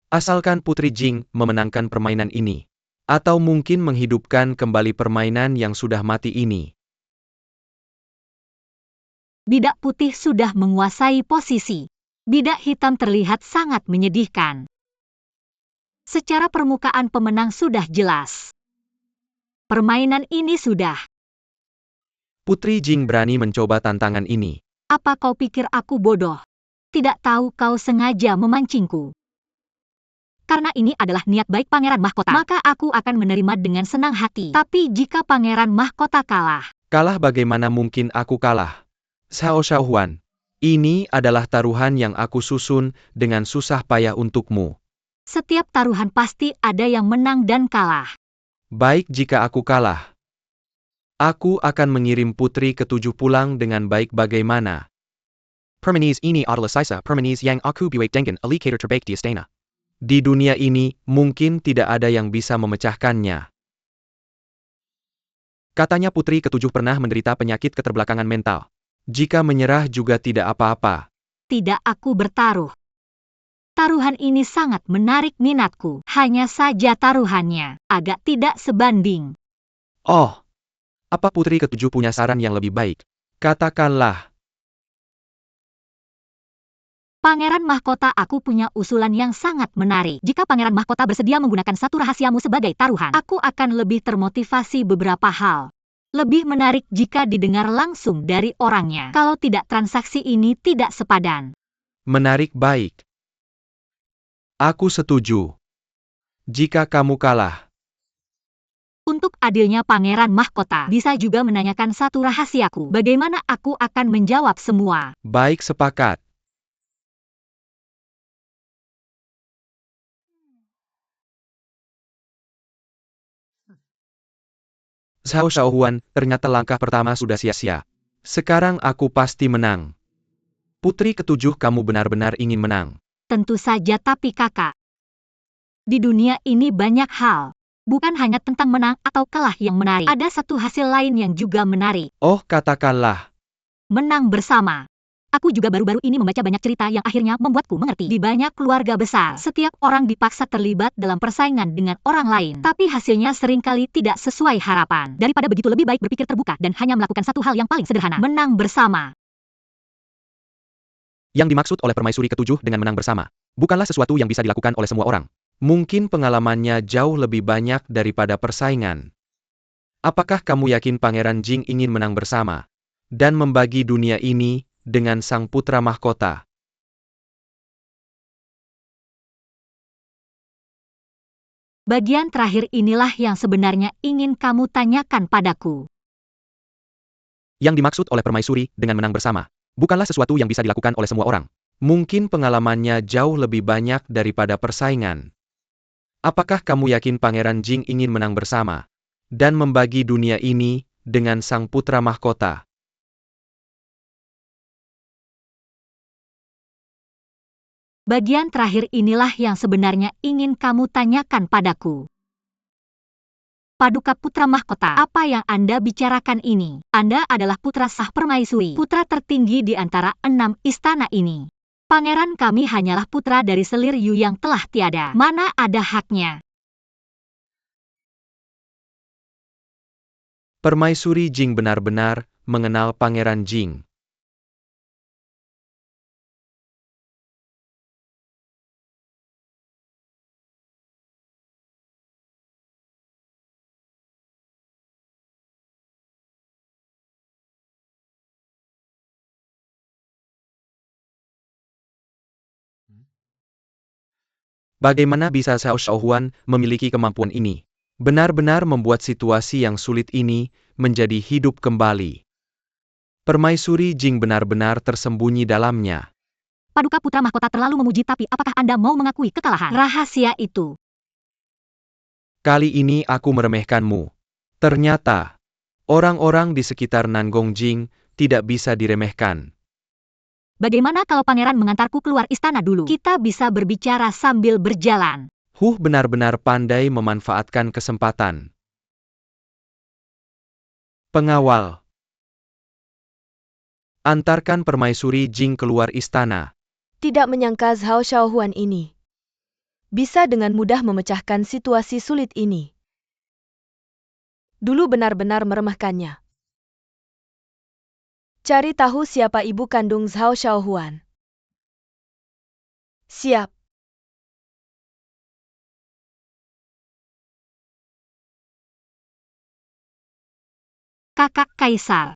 Asalkan Putri Jing memenangkan permainan ini. Atau mungkin menghidupkan kembali permainan yang sudah mati ini. Bidak putih sudah menguasai posisi. Bidak hitam terlihat sangat menyedihkan. Secara permukaan pemenang sudah jelas. Permainan ini sudah. Putri Jing berani mencoba tantangan ini. Apa kau pikir aku bodoh? Tidak tahu kau sengaja memancingku. Karena ini adalah niat baik Pangeran Mahkota, maka aku akan menerima dengan senang hati. Tapi jika Pangeran Mahkota kalah. Kalah bagaimana mungkin aku kalah? Xiao Shaohuan, ini adalah taruhan yang aku susun dengan susah payah untukmu. Setiap taruhan pasti ada yang menang dan kalah. Baik jika aku kalah. Aku akan mengirim Putri ke-7 pulang dengan baik bagaimana? Permanis ini adalah sisa permanis yang aku buat dengan alligator terbaik di istana. Di dunia ini, mungkin tidak ada yang bisa memecahkannya. Katanya Putri ke-7 pernah menderita penyakit keterbelakangan mental. Jika menyerah juga tidak apa-apa. Tidak, aku bertaruh. Taruhan ini sangat menarik minatku. Hanya saja taruhannya agak tidak sebanding. Oh, Apa Putri ke-7 punya saran yang lebih baik? katakanlah. Pangeran Mahkota, aku punya usulan yang sangat menarik. Jika Pangeran Mahkota bersedia menggunakan satu rahasiamu sebagai taruhan, aku akan lebih termotivasi beberapa hal. Lebih menarik jika didengar langsung dari orangnya. Kalau tidak, transaksi ini tidak sepadan. Menarik baik. Aku setuju. Jika kamu kalah. Untuk adilnya Pangeran Mahkota bisa juga menanyakan satu rahasiaku. Bagaimana aku akan menjawab semua? Baik, sepakat. Xiao Shaohuan, ternyata langkah pertama sudah sia-sia. Sekarang aku pasti menang. Putri ke-7, kamu benar-benar ingin menang. Tentu saja, tapi kakak. Di dunia ini banyak hal. Bukan hanya tentang menang atau kalah yang menarik. Ada satu hasil lain yang juga menarik. Oh, katakanlah. Menang bersama. Aku juga baru-baru ini membaca banyak cerita yang akhirnya membuatku mengerti. Di banyak keluarga besar, setiap orang dipaksa terlibat dalam persaingan dengan orang lain. Tapi hasilnya seringkali tidak sesuai harapan. Daripada begitu, lebih baik berpikir terbuka dan hanya melakukan satu hal yang paling sederhana. Menang bersama. Yang dimaksud oleh permaisuri ke-7 dengan menang bersama, bukanlah sesuatu yang bisa dilakukan oleh semua orang. Mungkin pengalamannya jauh lebih banyak daripada persaingan. Apakah kamu yakin Pangeran Jing ingin menang bersama? Dan membagi dunia ini dengan sang putra mahkota? Bagian terakhir inilah yang sebenarnya ingin kamu tanyakan padaku. Yang dimaksud oleh permaisuri dengan menang bersama, bukanlah sesuatu yang bisa dilakukan oleh semua orang. Mungkin pengalamannya jauh lebih banyak daripada persaingan. Apakah kamu yakin Pangeran Jing ingin menang bersama? Dan membagi dunia ini dengan sang putra mahkota? Bagian terakhir inilah yang sebenarnya ingin kamu tanyakan padaku. Paduka Putra Mahkota, apa yang Anda bicarakan ini? Anda adalah putra sah permaisuri, putra tertinggi di antara 6 istana ini. Pangeran kami hanyalah putra dari selir Yu yang telah tiada. Mana ada haknya? Permaisuri Jing benar-benar mengenal Pangeran Jing. Bagaimana bisa Xiao Shaohuan memiliki kemampuan ini? Benar-benar membuat situasi yang sulit ini menjadi hidup kembali. Permaisuri Jing benar-benar tersembunyi dalamnya. Paduka Putra Mahkota terlalu memuji, tapi apakah Anda mau mengakui kekalahan? Rahasia itu. Kali ini aku meremehkanmu. Ternyata, orang-orang di sekitar Nangong Jing tidak bisa diremehkan. Bagaimana kalau pangeran mengantarku keluar istana dulu? Kita bisa berbicara sambil berjalan. Benar-benar pandai memanfaatkan kesempatan. Pengawal. Antarkan Permaisuri Jing keluar istana. Tidak menyangka Xiao Shaohuan ini. bisa dengan mudah memecahkan situasi sulit ini. Dulu benar-benar meremehkannya. Cari tahu siapa ibu kandung Zhao Xiaohuan. Siap. Kakak Kaisar.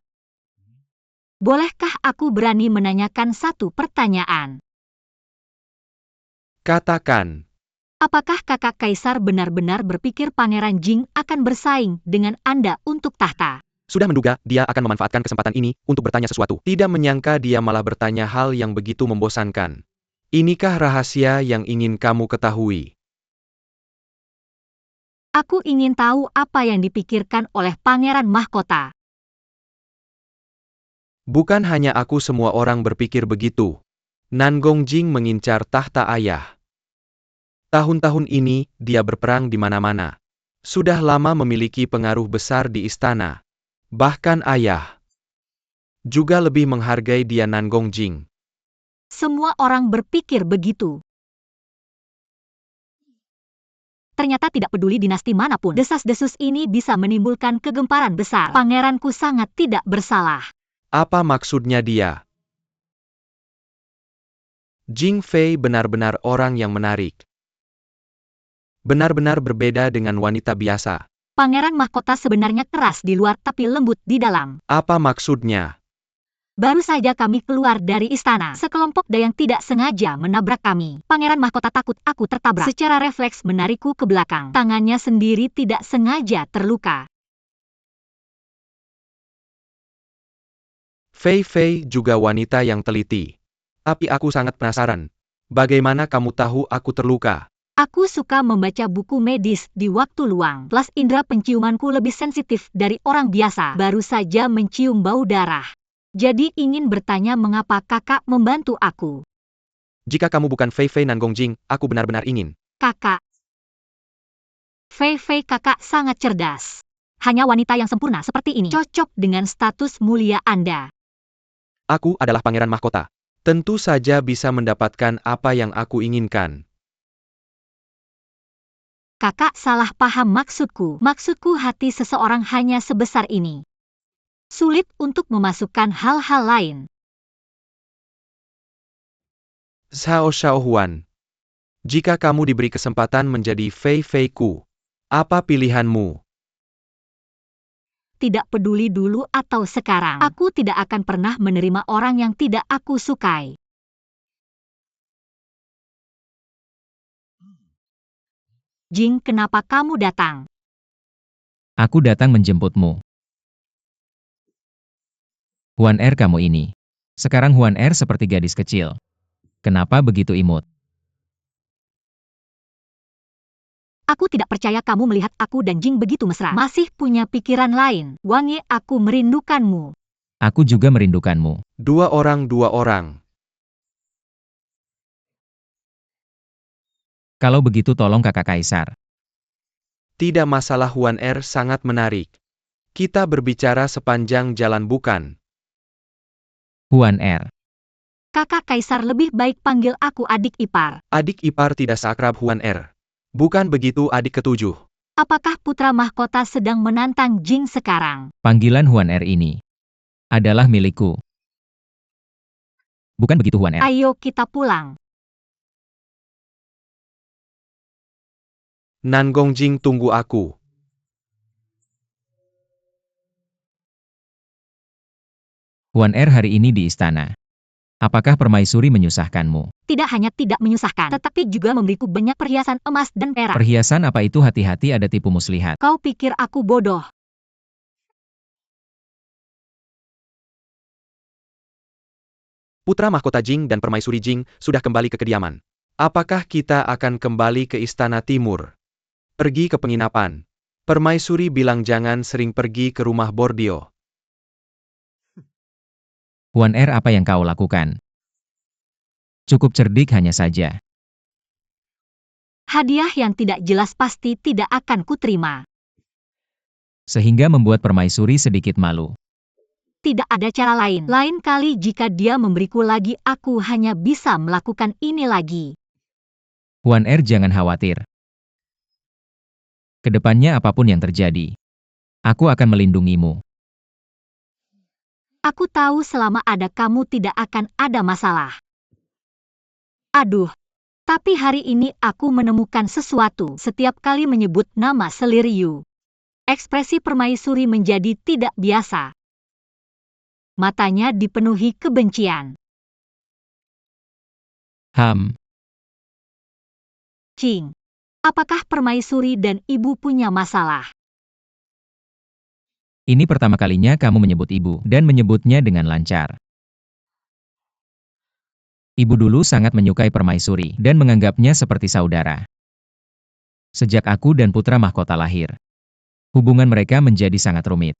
Bolehkah aku berani menanyakan satu pertanyaan? Katakan, Apakah kakak Kaisar benar-benar berpikir Pangeran Jing akan bersaing dengan Anda untuk tahta? Sudah menduga dia akan memanfaatkan kesempatan ini untuk bertanya sesuatu. tidak menyangka dia malah bertanya hal yang begitu membosankan. Inikah rahasia yang ingin kamu ketahui? Aku ingin tahu apa yang dipikirkan oleh Pangeran Mahkota. Bukan hanya aku, semua orang berpikir begitu. Nangong Jing mengincar tahta ayah. Tahun-tahun ini, dia berperang di mana-mana. Sudah lama memiliki pengaruh besar di istana. Bahkan ayah juga lebih menghargai dia. Nangong Jing. Semua orang berpikir begitu. Ternyata tidak peduli dinasti manapun, desas-desus ini bisa menimbulkan kegemparan besar. Pangeranku sangat tidak bersalah. Apa maksudnya dia? Jing Fei benar-benar orang yang menarik. Benar-benar berbeda dengan wanita biasa. Pangeran Mahkota sebenarnya keras di luar tapi lembut di dalam. Apa maksudnya? Baru saja kami keluar dari istana. Sekelompok dayang tidak sengaja menabrak kami. Pangeran Mahkota takut aku tertabrak. Secara refleks menarikku ke belakang. Tangannya sendiri tidak sengaja terluka. Fei Fei juga wanita yang teliti. Tapi aku sangat penasaran. Bagaimana kamu tahu aku terluka? Aku suka membaca buku medis di waktu luang. Plus indera penciumanku lebih sensitif dari orang biasa. Baru saja mencium bau darah. Jadi ingin bertanya mengapa kakak membantu aku. Jika kamu bukan Fei Fei Nangong Jing, aku benar-benar ingin. Kakak. Fei Fei kakak sangat cerdas. Hanya wanita yang sempurna seperti ini cocok dengan status mulia Anda. Aku adalah Pangeran Mahkota. Tentu saja bisa mendapatkan apa yang aku inginkan. Kakak salah paham maksudku. Maksudku hati seseorang hanya sebesar ini. Sulit untuk memasukkan hal-hal lain. Zhao Xiaohuan. Jika kamu diberi kesempatan menjadi Fei Fei ku, apa pilihanmu? Tidak peduli dulu atau sekarang. Aku tidak akan pernah menerima orang yang tidak aku sukai. Jing, kenapa kamu datang? Aku datang menjemputmu. Huan Er kamu ini. Sekarang Huan Er seperti gadis kecil. Kenapa begitu imut? Aku tidak percaya kamu melihat aku dan Jing begitu mesra. Masih punya pikiran lain. Wangi, aku merindukanmu. Aku juga merindukanmu. Dua orang. Kalau begitu tolong kakak Kaisar. Tidak masalah. Huan Er sangat menarik. Kita berbicara sepanjang jalan bukan? Huan Er. Kakak Kaisar lebih baik panggil aku adik ipar. Adik ipar tidak seakrab Huan Er. Bukan begitu adik ketujuh. Apakah putra mahkota sedang menantang Jing sekarang? Panggilan Huan Er ini adalah milikku. Bukan begitu Huan Er? Ayo kita pulang. Nangong Jing, tunggu aku. Huan Er hari ini di istana. Apakah permaisuri menyusahkanmu? Tidak hanya tidak menyusahkan, tetapi juga memberiku banyak perhiasan emas dan perak. Perhiasan apa itu? Hati-hati ada tipu muslihat. Kau pikir aku bodoh? Putra mahkota Jing dan permaisuri Jing sudah kembali ke kediaman. Apakah kita akan kembali ke Istana Timur? Pergi ke penginapan. Permaisuri bilang jangan sering pergi ke rumah Bordio. Huan Er, apa yang kau lakukan? Cukup cerdik hanya saja. Hadiah yang tidak jelas pasti tidak akan kuterima. Sehingga membuat permaisuri sedikit malu. Tidak ada cara lain. Lain kali jika dia memberiku lagi, aku hanya bisa melakukan ini lagi. Huan jangan khawatir. Kedepannya apapun yang terjadi, aku akan melindungimu. Aku tahu selama ada kamu tidak akan ada masalah. Aduh, tapi hari ini aku menemukan sesuatu setiap kali menyebut nama Seliryu. Ekspresi permaisuri menjadi tidak biasa. Matanya dipenuhi kebencian. Cing, apakah permaisuri dan ibu punya masalah? Ini pertama kalinya kamu menyebut ibu dan menyebutnya dengan lancar. Ibu dulu sangat menyukai permaisuri dan menganggapnya seperti saudara. Sejak aku dan putra mahkota lahir, hubungan mereka menjadi sangat rumit.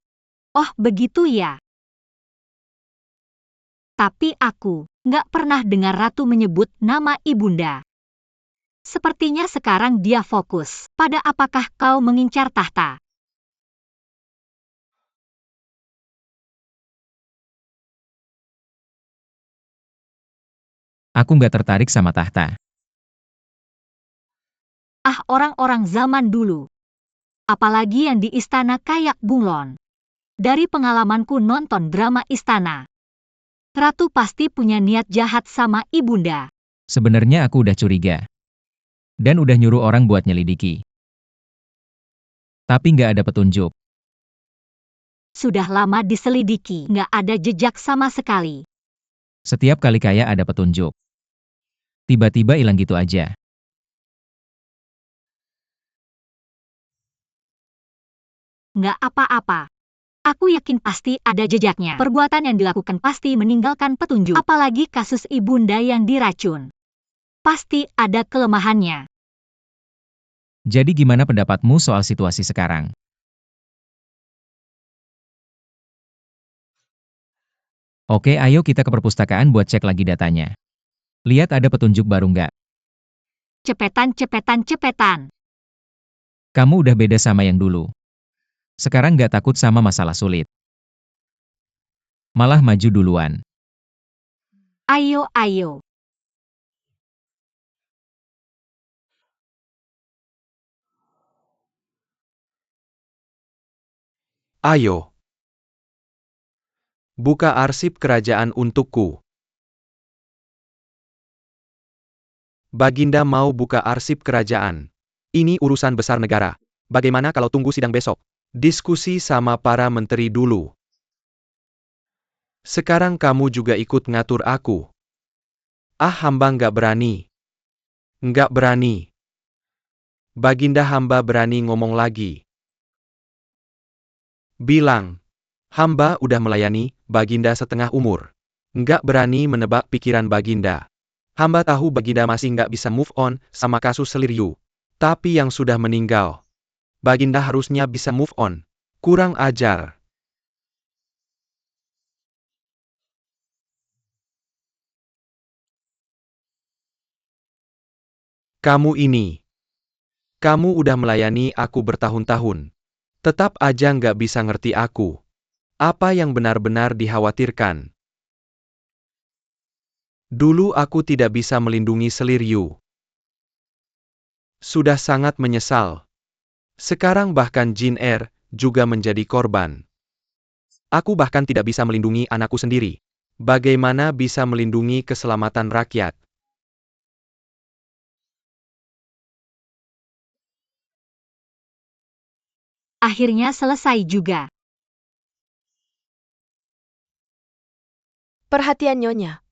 Oh, begitu ya. Tapi aku nggak pernah dengar Ratu menyebut nama ibunda. Sepertinya sekarang dia fokus pada apakah kau mengincar tahta. Aku nggak tertarik sama tahta. Ah, orang-orang zaman dulu. Apalagi yang di istana kayak bunglon. Dari pengalamanku nonton drama istana, Ratu pasti punya niat jahat sama ibunda. Sebenarnya aku udah curiga. Dan udah nyuruh orang buat nyelidiki. Tapi nggak ada petunjuk. Sudah lama diselidiki, nggak ada jejak sama sekali. Setiap kali kayak ada petunjuk, tiba-tiba hilang gitu aja. Nggak apa-apa. Aku yakin pasti ada jejaknya. Perbuatan yang dilakukan pasti meninggalkan petunjuk. Apalagi kasus ibunda yang diracun. Pasti ada kelemahannya. Jadi gimana pendapatmu soal situasi sekarang? Oke, ayo kita ke perpustakaan buat cek lagi datanya. Lihat ada petunjuk baru nggak? Cepetan. Kamu udah beda sama yang dulu. Sekarang nggak takut sama masalah sulit. Malah maju duluan. Ayo. Ayo. Buka arsip kerajaan untukku. Baginda mau buka arsip kerajaan. Ini urusan besar negara. Bagaimana kalau tunggu sidang besok? Diskusi sama para menteri dulu. Sekarang kamu juga ikut ngatur aku. Ah, hamba nggak berani. Nggak berani. Baginda, hamba berani ngomong lagi. Bilang. Hamba udah melayani Baginda setengah umur. Nggak berani menebak pikiran Baginda. Hamba tahu Baginda masih nggak bisa move on sama kasus Seliryu. Tapi yang sudah meninggal, Baginda harusnya bisa move on. Kurang ajar. Kamu ini. Kamu udah melayani aku bertahun-tahun. Tetap aja nggak bisa ngerti aku. Apa yang benar-benar dikhawatirkan? Dulu aku tidak bisa melindungi Seliryu. Sudah sangat menyesal. Sekarang bahkan Jin juga menjadi korban. Aku bahkan tidak bisa melindungi anakku sendiri. Bagaimana bisa melindungi keselamatan rakyat? Akhirnya selesai juga. Perhatian Nyonya.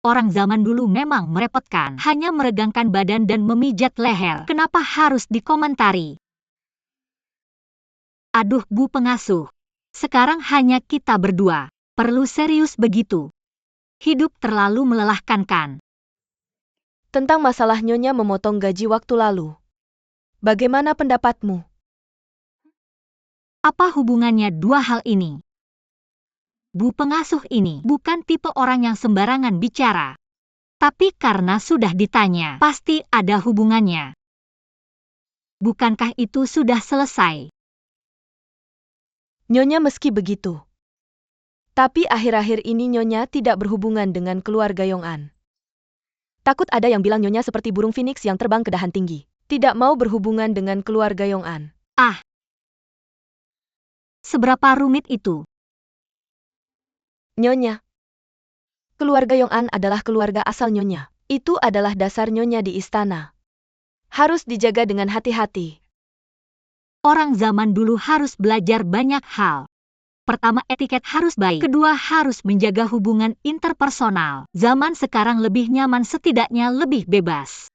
Orang zaman dulu memang merepotkan, hanya meregangkan badan dan memijat leher. Kenapa harus dikomentari? Aduh, Bu Pengasuh. Sekarang hanya kita berdua. Perlu serius begitu. Hidup terlalu melelahkan kan? Tentang masalah Nyonya memotong gaji waktu lalu. Bagaimana pendapatmu? Apa hubungannya dua hal ini? Bu Pengasuh ini bukan tipe orang yang sembarangan bicara. Tapi karena sudah ditanya, pasti ada hubungannya. Bukankah itu sudah selesai? Nyonya meski begitu. Tapi akhir-akhir ini Nyonya tidak berhubungan dengan keluarga Yong'an. Takut ada yang bilang Nyonya seperti burung phoenix yang terbang ke dahan tinggi. Tidak mau berhubungan dengan keluarga Yong'an. Seberapa rumit itu? Nyonya. Keluarga Yong'an adalah keluarga asal Nyonya. Itu adalah dasar Nyonya di istana. Harus dijaga dengan hati-hati. Orang zaman dulu harus belajar banyak hal. Pertama, etiket harus baik. Kedua, harus menjaga hubungan interpersonal. Zaman sekarang lebih nyaman, setidaknya lebih bebas.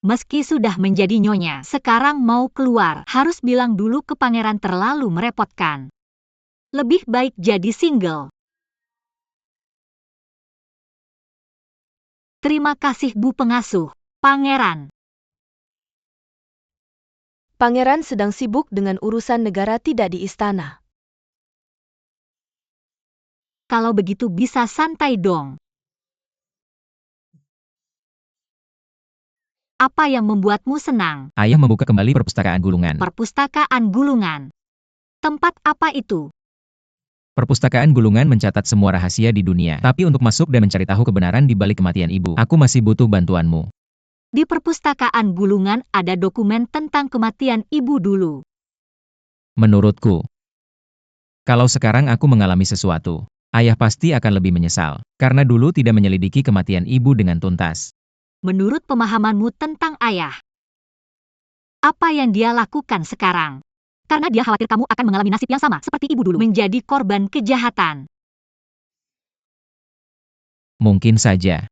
Meski sudah menjadi nyonya, sekarang mau keluar, harus bilang dulu ke pangeran, terlalu merepotkan. Lebih baik jadi single. Terima kasih Bu Pengasuh, Pangeran. Pangeran sedang sibuk dengan urusan negara, tidak di istana. Kalau begitu bisa santai dong. Apa yang membuatmu senang? Ayah membuka kembali perpustakaan gulungan. Perpustakaan gulungan. Tempat apa itu? Perpustakaan gulungan mencatat semua rahasia di dunia. Tapi untuk masuk dan mencari tahu kebenaran di balik kematian ibu, aku masih butuh bantuanmu. Di perpustakaan gulungan ada dokumen tentang kematian ibu dulu. Menurutku, kalau sekarang aku mengalami sesuatu, ayah pasti akan lebih menyesal. Karena dulu tidak menyelidiki kematian ibu dengan tuntas. Menurut pemahamanmu tentang ayah, apa yang dia lakukan sekarang? Karena dia khawatir kamu akan mengalami nasib yang sama seperti ibu dulu, menjadi korban kejahatan. Mungkin saja.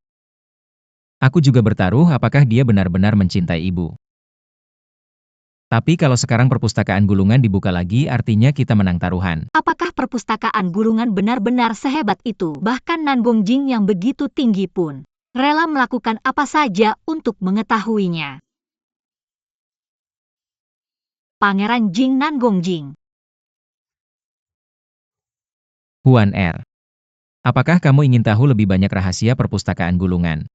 Aku juga bertaruh apakah dia benar-benar mencintai ibu. Tapi kalau sekarang perpustakaan gulungan dibuka lagi, artinya kita menang taruhan. Apakah perpustakaan gulungan benar-benar sehebat itu? Bahkan Nan Gongjing yang begitu tinggi pun rela melakukan apa saja untuk mengetahuinya. Pangeran Jing Nan Gongjing. Huan Er. Apakah kamu ingin tahu lebih banyak rahasia perpustakaan gulungan?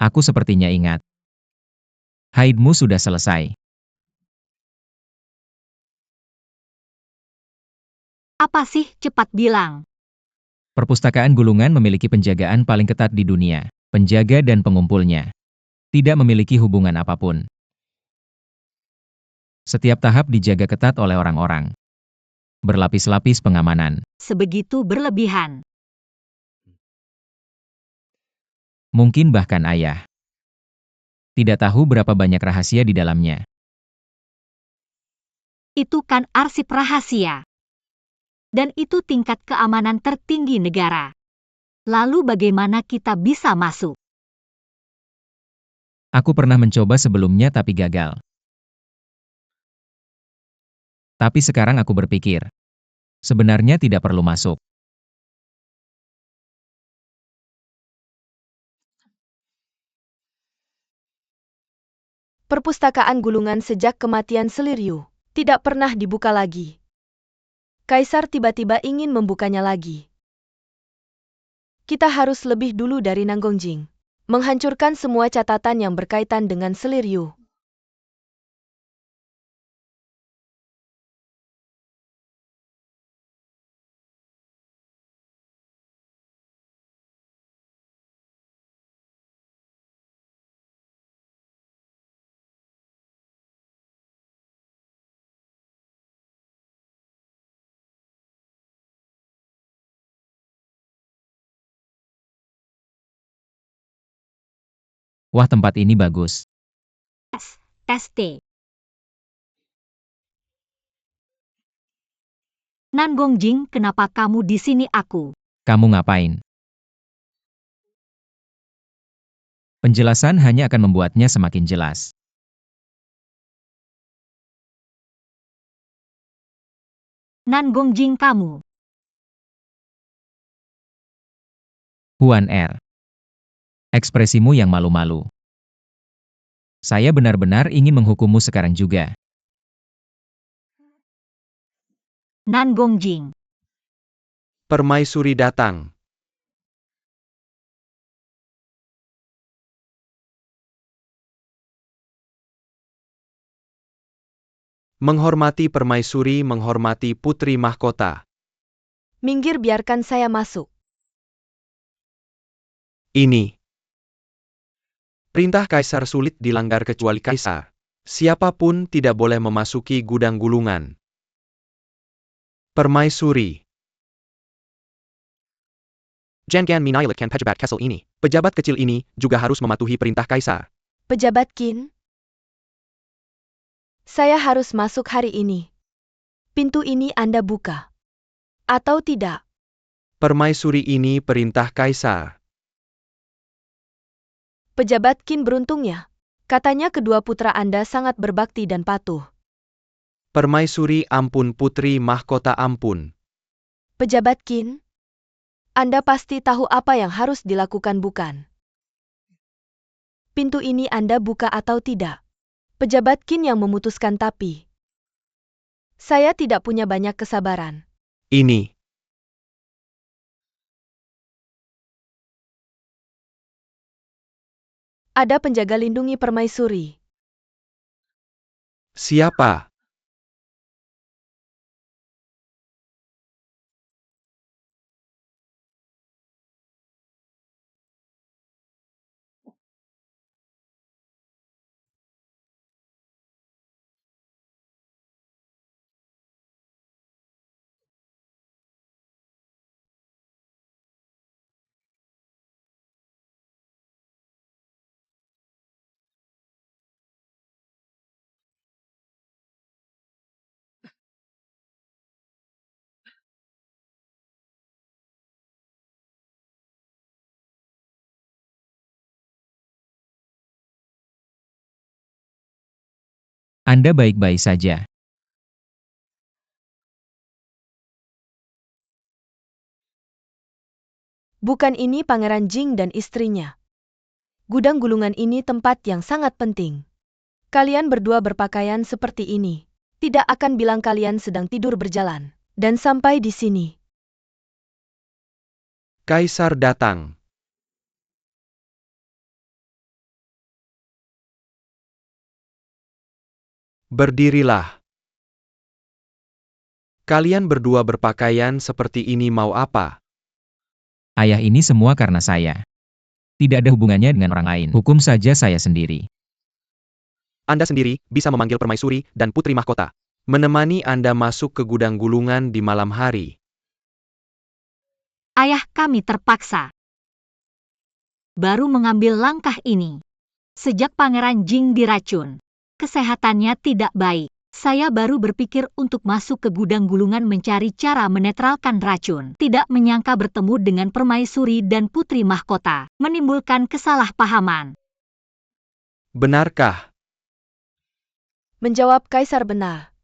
Aku sepertinya ingat. Haidmu sudah selesai. Apa sih, cepat bilang. Perpustakaan gulungan memiliki penjagaan paling ketat di dunia. Penjaga dan pengumpulnya tidak memiliki hubungan apapun. Setiap tahap dijaga ketat oleh orang-orang. Berlapis-lapis pengamanan. Sebegitu berlebihan. Mungkin bahkan ayah tidak tahu berapa banyak rahasia di dalamnya. Itu kan arsip rahasia. Dan itu tingkat keamanan tertinggi negara. Lalu bagaimana kita bisa masuk? Aku pernah mencoba sebelumnya tapi gagal. Tapi sekarang aku berpikir, sebenarnya tidak perlu masuk. Perpustakaan gulungan sejak kematian Seliryu tidak pernah dibuka lagi. Kaisar tiba-tiba ingin membukanya lagi. Kita harus lebih dulu dari Nanggongjing. Menghancurkan semua catatan yang berkaitan dengan Seliryu. Wah, tempat ini bagus. Tes T. Nan Gongjing, kenapa kamu di sini aku? Kamu ngapain? Penjelasan hanya akan membuatnya semakin jelas. Nan Gongjing kamu. Huan Er. Ekspresimu yang malu-malu. Saya benar-benar ingin menghukummu sekarang juga. Nan Gongjing. Permaisuri datang. Menghormati permaisuri, menghormati putri mahkota. Minggir, biarkan saya masuk. Ini. Perintah kaisar sulit dilanggar kecuali kaisar. Siapapun tidak boleh memasuki gudang gulungan. Permaisuri. Jangan menyalahkan pejabat kecil ini. Pejabat kecil ini juga harus mematuhi perintah kaisar. Pejabat Qin? Saya harus masuk hari ini. Pintu ini Anda buka. Atau tidak? Permaisuri, ini perintah kaisar. Pejabat Qin, beruntungnya. Katanya kedua putra Anda sangat berbakti dan patuh. Permaisuri, ampun putri mahkota, ampun. Pejabat Qin? Anda pasti tahu apa yang harus dilakukan, bukan? Pintu ini Anda buka atau tidak? Pejabat Qin yang memutuskan, tapi saya tidak punya banyak kesabaran. Ini. Ada penjaga, lindungi permaisuri. Siapa? Anda baik-baik saja. Bukan ini Pangeran Jing dan istrinya. Gudang gulungan ini tempat yang sangat penting. Kalian berdua berpakaian seperti ini. Tidak akan bilang kalian sedang tidur berjalan. Dan sampai di sini. Kaisar datang. Berdirilah. Kalian berdua berpakaian seperti ini mau apa? Ayah, ini semua karena saya. Tidak ada hubungannya dengan orang lain. Hukum saja saya sendiri. Anda sendiri bisa memanggil permaisuri dan putri mahkota. Menemani Anda masuk ke gudang gulungan di malam hari. Ayah, kami terpaksa baru mengambil langkah ini. Sejak Pangeran Jing diracun, kesehatannya tidak baik. Saya baru berpikir untuk masuk ke gudang gulungan mencari cara menetralkan racun. Tidak menyangka bertemu dengan permaisuri dan putri mahkota, menimbulkan kesalahpahaman. Benarkah? Menjawab kaisar, benar.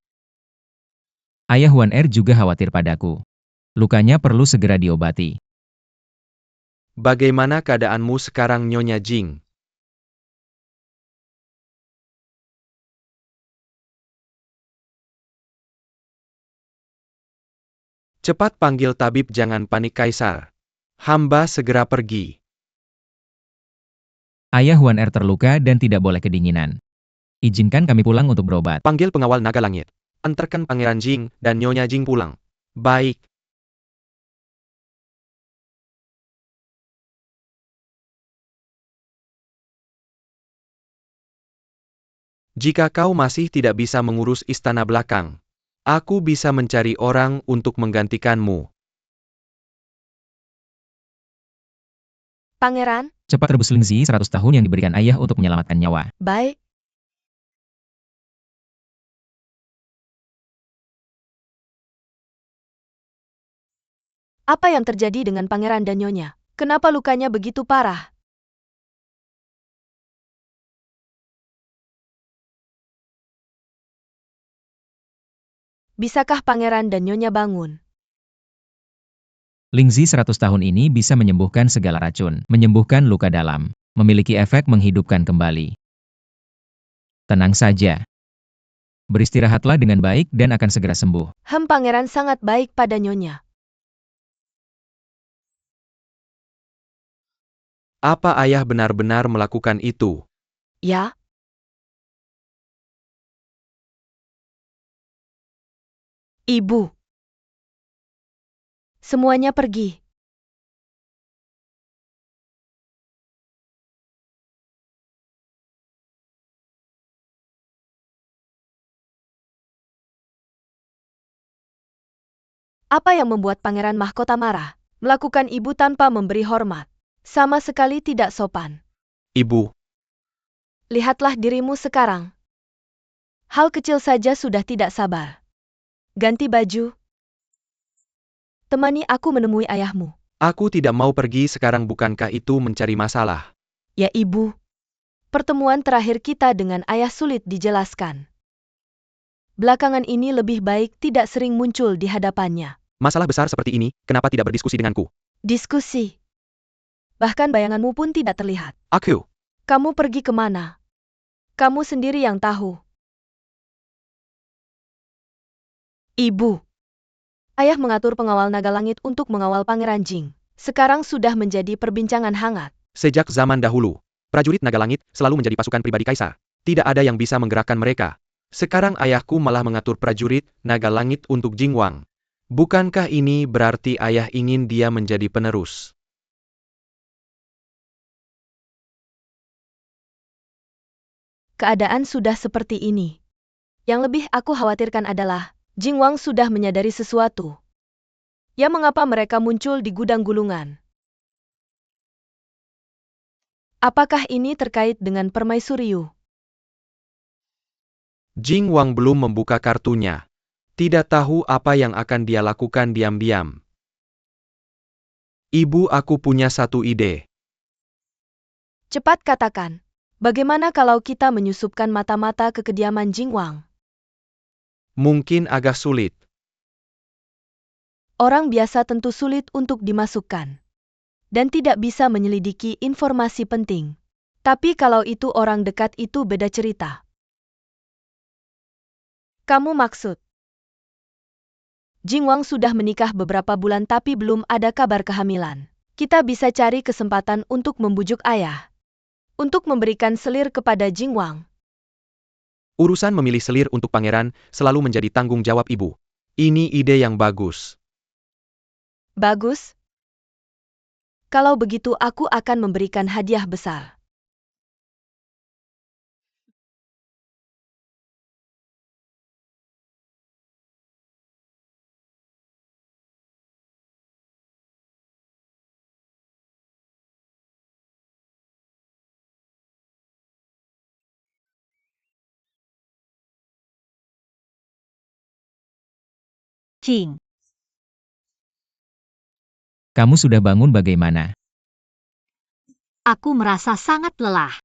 Ayah Huan Er juga khawatir padaku. Lukanya perlu segera diobati. Bagaimana keadaanmu sekarang, Nyonya Jing? Cepat panggil tabib, jangan panik kaisar. Hamba segera pergi. Ayah Huan Er terluka dan tidak boleh kedinginan. Izinkan kami pulang untuk berobat. Panggil pengawal naga langit. Antarkan Pangeran Jing dan Nyonya Jing pulang. Baik. Jika kau masih tidak bisa mengurus istana belakang, aku bisa mencari orang untuk menggantikanmu. Pangeran, Cepat rebus Lingzi 100 tahun yang diberikan ayah untuk menyelamatkan nyawa. baik. Apa yang terjadi dengan Pangeran dan Nyonya? Kenapa lukanya begitu parah? Bisakah Pangeran dan Nyonya bangun? Lingzi 100 tahun ini bisa menyembuhkan segala racun, menyembuhkan luka dalam, memiliki efek menghidupkan kembali. Tenang saja. Beristirahatlah dengan baik dan akan segera sembuh. Pangeran sangat baik pada Nyonya. Apa ayah benar-benar melakukan itu? Ya? Ibu. Semuanya pergi. Apa yang membuat Pangeran Mahkota marah? Melakukan ibu tanpa memberi hormat. Sama sekali tidak sopan. Ibu, Lihatlah dirimu sekarang. Hal kecil saja sudah tidak sabar. Ganti baju. Temani aku menemui ayahmu. aku tidak mau pergi sekarang, bukankah itu mencari masalah? Ya ibu. Pertemuan terakhir kita dengan ayah sulit dijelaskan. Belakangan ini lebih baik tidak sering muncul di hadapannya. Masalah besar seperti ini, kenapa tidak berdiskusi denganku? Diskusi. Bahkan bayanganmu pun tidak terlihat. Aku. Kamu pergi kemana? Kamu sendiri yang tahu. Ibu. Ayah mengatur pengawal naga langit untuk mengawal Pangeran Jing. Sekarang sudah menjadi perbincangan hangat. Sejak zaman dahulu, prajurit naga langit selalu menjadi pasukan pribadi kaisar. Tidak ada yang bisa menggerakkan mereka. Sekarang ayahku malah mengatur prajurit naga langit untuk Jingwang. Bukankah ini berarti ayah ingin dia menjadi penerus? Keadaan sudah seperti ini. Yang lebih aku khawatirkan adalah, Jingwang sudah menyadari sesuatu. Ya, mengapa mereka muncul di gudang gulungan? Apakah ini terkait dengan Permaisuri Yu? Jingwang belum membuka kartunya. Tidak tahu apa yang akan dia lakukan diam-diam. Ibu, aku punya satu ide. Cepat katakan, bagaimana kalau kita menyusupkan mata-mata ke kediaman Jingwang? Mungkin agak sulit. Orang biasa tentu sulit untuk dimasukkan. Dan tidak bisa menyelidiki informasi penting. Tapi kalau itu orang dekat itu beda cerita. Kamu maksud? Jingwang sudah menikah beberapa bulan tapi belum ada kabar kehamilan. Kita bisa cari kesempatan untuk membujuk ayah. Untuk memberikan selir kepada Jingwang. Urusan memilih selir untuk pangeran selalu menjadi tanggung jawab ibu. Ini ide yang bagus. Bagus. Kalau begitu aku akan memberikan hadiah besar. Jing. Kamu sudah bangun bagaimana? Aku merasa sangat lelah.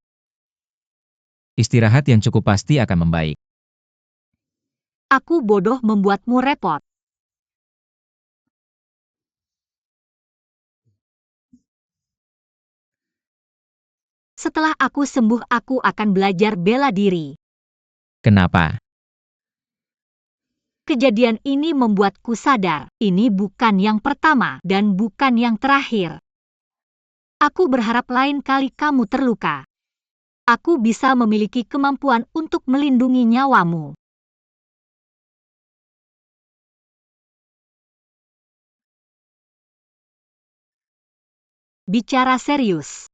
Istirahat yang cukup pasti akan membaik. Aku bodoh membuatmu repot. Setelah aku sembuh, aku akan belajar bela diri. Kenapa? Kejadian ini membuatku sadar, ini bukan yang pertama dan bukan yang terakhir. Aku berharap lain kali kamu terluka, aku bisa memiliki kemampuan untuk melindungi nyawamu. Bicara serius.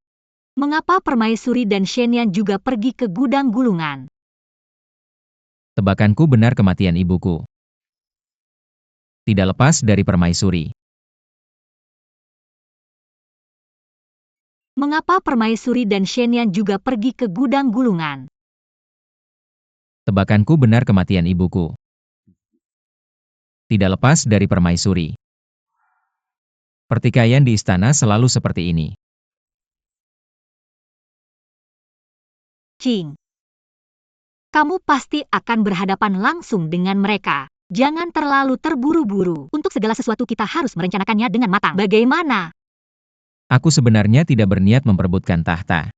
Mengapa Permaisuri dan Shenyan juga pergi ke gudang gulungan? Tebakanku benar, kematian ibuku tidak lepas dari Permaisuri. Mengapa Permaisuri dan Shenyan juga pergi ke gudang gulungan? Tebakanku benar, kematian ibuku tidak lepas dari Permaisuri. Pertikaian di istana selalu seperti ini. Jing. Kamu pasti akan berhadapan langsung dengan mereka. Jangan terlalu terburu-buru. Untuk segala sesuatu kita harus merencanakannya dengan matang. Bagaimana? Aku sebenarnya tidak berniat memperebutkan tahta.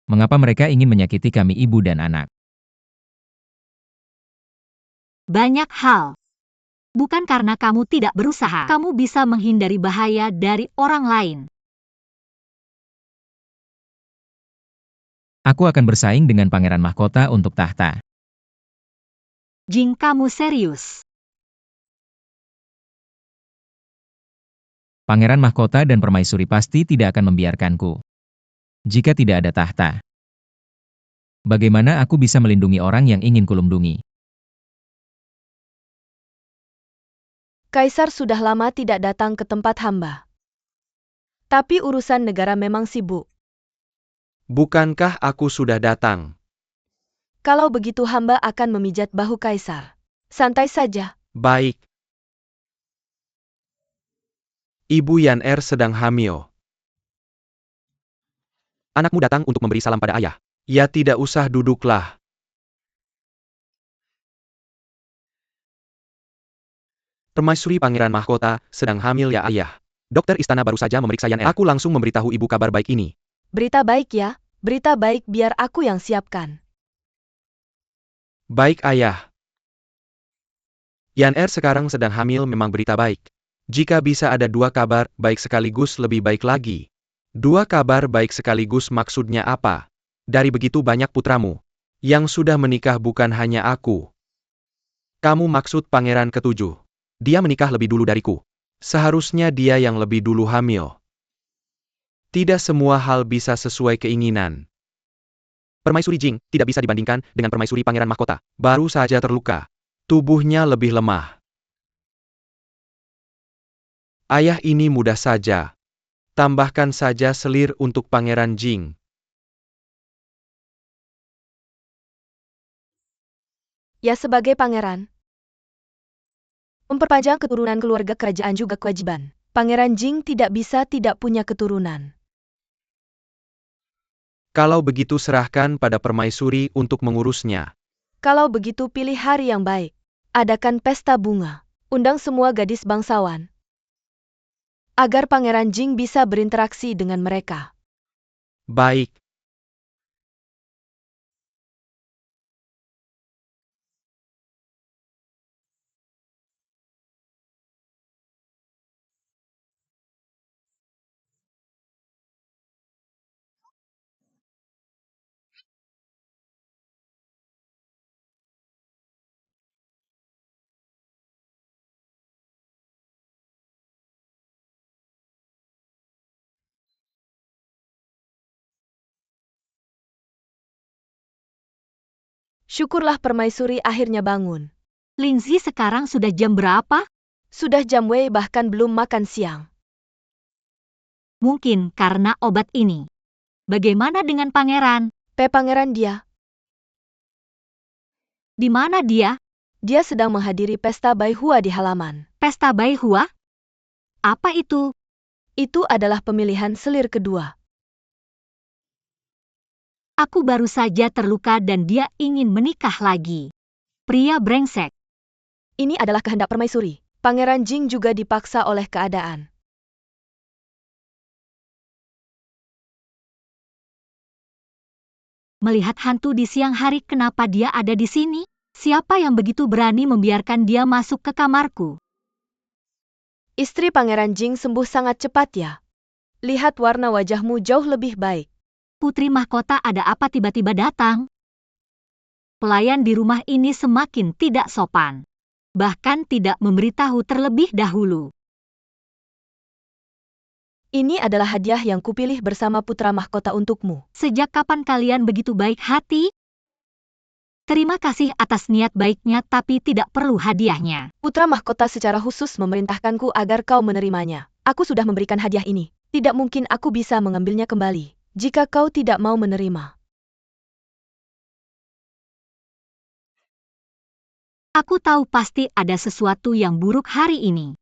Mengapa mereka ingin menyakiti kami, ibu dan anak? Banyak hal. Bukan karena kamu tidak berusaha, kamu bisa menghindari bahaya dari orang lain. Aku akan bersaing dengan pangeran mahkota untuk tahta. Jing, kamu serius? Pangeran mahkota dan permaisuri pasti tidak akan membiarkanku. Jika tidak ada tahta, bagaimana aku bisa melindungi orang yang ingin kulindungi? Kaisar sudah lama tidak datang ke tempat hamba. Tapi urusan negara memang sibuk. Bukankah aku sudah datang? Kalau begitu hamba akan memijat bahu Kaisar. Santai saja. Baik. Ibu Yan Er sedang hamil. Anakmu datang untuk memberi salam pada ayah. Ya tidak usah duduklah. Permaisuri Pangeran Mahkota sedang hamil ya ayah. Dokter istana baru saja memeriksa Yan Er. Aku langsung memberitahu ibu kabar baik ini. Berita baik ya. Berita baik biar aku yang siapkan. Baik ayah. Yan Er sekarang sedang hamil memang berita baik. Jika bisa ada 2 kabar baik sekaligus lebih baik lagi. 2 kabar baik sekaligus maksudnya apa? Dari begitu banyak putramu. Yang sudah menikah bukan hanya aku. Kamu maksud pangeran ke-7. Dia menikah lebih dulu dariku. Seharusnya dia yang lebih dulu hamil. Tidak semua hal bisa sesuai keinginan. Permaisuri Jing tidak bisa dibandingkan dengan permaisuri Pangeran Mahkota. Baru saja terluka. Tubuhnya lebih lemah. Ayah ini mudah saja. Tambahkan saja selir untuk Pangeran Jing. Ya sebagai pangeran. Memperpanjang keturunan keluarga kerajaan juga kewajiban. Pangeran Jing tidak bisa tidak punya keturunan. Kalau begitu serahkan pada permaisuri untuk mengurusnya. Kalau begitu pilih hari yang baik. Adakan pesta bunga. Undang semua gadis bangsawan. Agar Pangeran Jing bisa berinteraksi dengan mereka. Baik. Syukurlah permaisuri akhirnya bangun. Lingzi, sekarang sudah jam berapa? Sudah jam Wei bahkan belum makan siang. Mungkin karena obat ini. Bagaimana dengan pangeran? Pangeran dia. Di mana dia? Dia sedang menghadiri pesta Baihua di halaman. Pesta Baihua? Apa itu? Itu adalah pemilihan selir kedua. Aku baru saja terluka dan dia ingin menikah lagi. Pria brengsek. Ini adalah kehendak permaisuri. Pangeran Jing juga dipaksa oleh keadaan. Melihat hantu di siang hari, kenapa dia ada di sini? Siapa yang begitu berani membiarkan dia masuk ke kamarku? Istri Pangeran Jing sembuh sangat cepat ya. Lihat warna wajahmu jauh lebih baik. Putri mahkota, ada apa tiba-tiba datang? Pelayan di rumah ini semakin tidak sopan. Bahkan tidak memberitahu terlebih dahulu. Ini adalah hadiah yang kupilih bersama putra mahkota untukmu. Sejak kapan kalian begitu baik hati? Terima kasih atas niat baiknya, tapi tidak perlu hadiahnya. Putra mahkota secara khusus memerintahkanku agar kau menerimanya. Aku sudah memberikan hadiah ini. Tidak mungkin aku bisa mengambilnya kembali jika kau tidak mau menerima. Aku tahu pasti ada sesuatu yang buruk hari ini.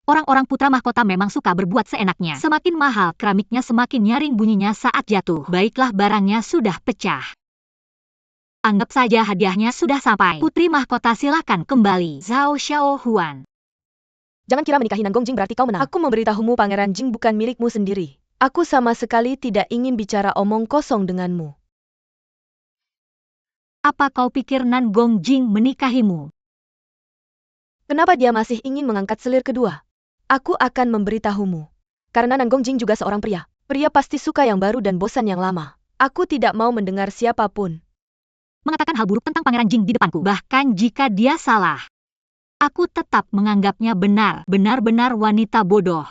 Orang-orang putra mahkota memang suka berbuat seenaknya. Semakin mahal keramiknya, semakin nyaring bunyinya saat jatuh. Baiklah, barangnya sudah pecah. Anggap saja hadiahnya sudah sampai. Putri mahkota, silakan kembali. Zhao Xiaohuan. Jangan kira menikahi Nanggong Jing berarti kau menang. Aku memberitahumu Pangeran Jing bukan milikmu sendiri. Aku sama sekali tidak ingin bicara omong kosong denganmu. Apa kau pikir Nanggong Jing menikahimu? Kenapa dia masih ingin mengangkat selir kedua? Aku akan memberitahumu. Karena Nanggong Jing juga seorang pria. Pria pasti suka yang baru dan bosan yang lama. Aku tidak mau mendengar siapapun mengatakan hal buruk tentang Pangeran Jing di depanku. Bahkan jika dia salah, aku tetap menganggapnya benar. Benar-benar wanita bodoh.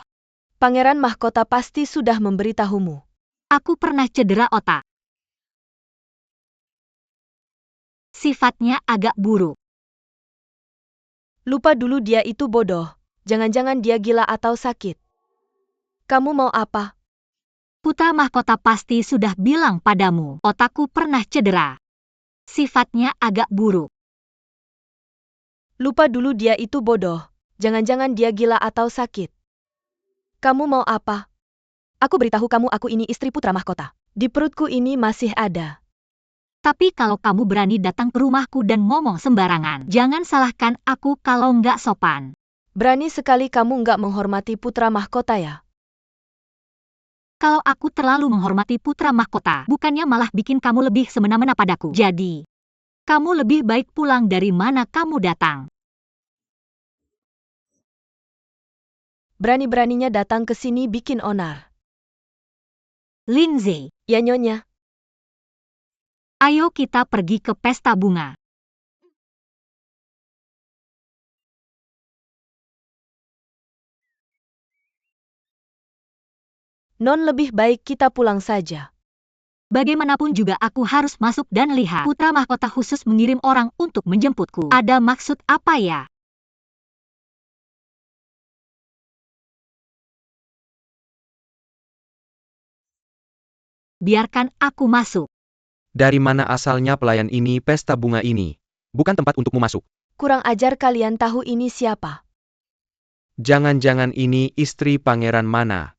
Pangeran Mahkota pasti sudah memberitahumu. Aku pernah cedera otak. Sifatnya agak buruk. Lupa dulu dia itu bodoh. Jangan-jangan dia gila atau sakit. Kamu mau apa? Putra mahkota pasti sudah bilang padamu, otakku pernah cedera. Sifatnya agak buruk. Lupa dulu dia itu bodoh. Jangan-jangan dia gila atau sakit. Kamu mau apa? Aku beritahu kamu aku ini istri putra mahkota. Di perutku ini masih ada. Tapi kalau kamu berani datang ke rumahku dan ngomong sembarangan, jangan salahkan aku kalau nggak sopan. Berani sekali kamu nggak menghormati putra mahkota ya? Kalau aku terlalu menghormati putra mahkota, bukannya malah bikin kamu lebih semena-mena padaku. Jadi, kamu lebih baik pulang dari mana kamu datang. Berani-beraninya datang ke sini bikin onar. Lindsay, Ya nyonya. ayo kita pergi ke pesta bunga. Non lebih baik kita pulang saja. Bagaimanapun juga aku harus masuk dan lihat. Putra mahkota khusus mengirim orang untuk menjemputku. Ada maksud apa ya? Biarkan aku masuk. Dari mana asalnya pelayan ini pesta bunga ini? Bukan tempat untukmu masuk. Kurang ajar kalian tahu ini siapa? Jangan-jangan ini istri pangeran mana?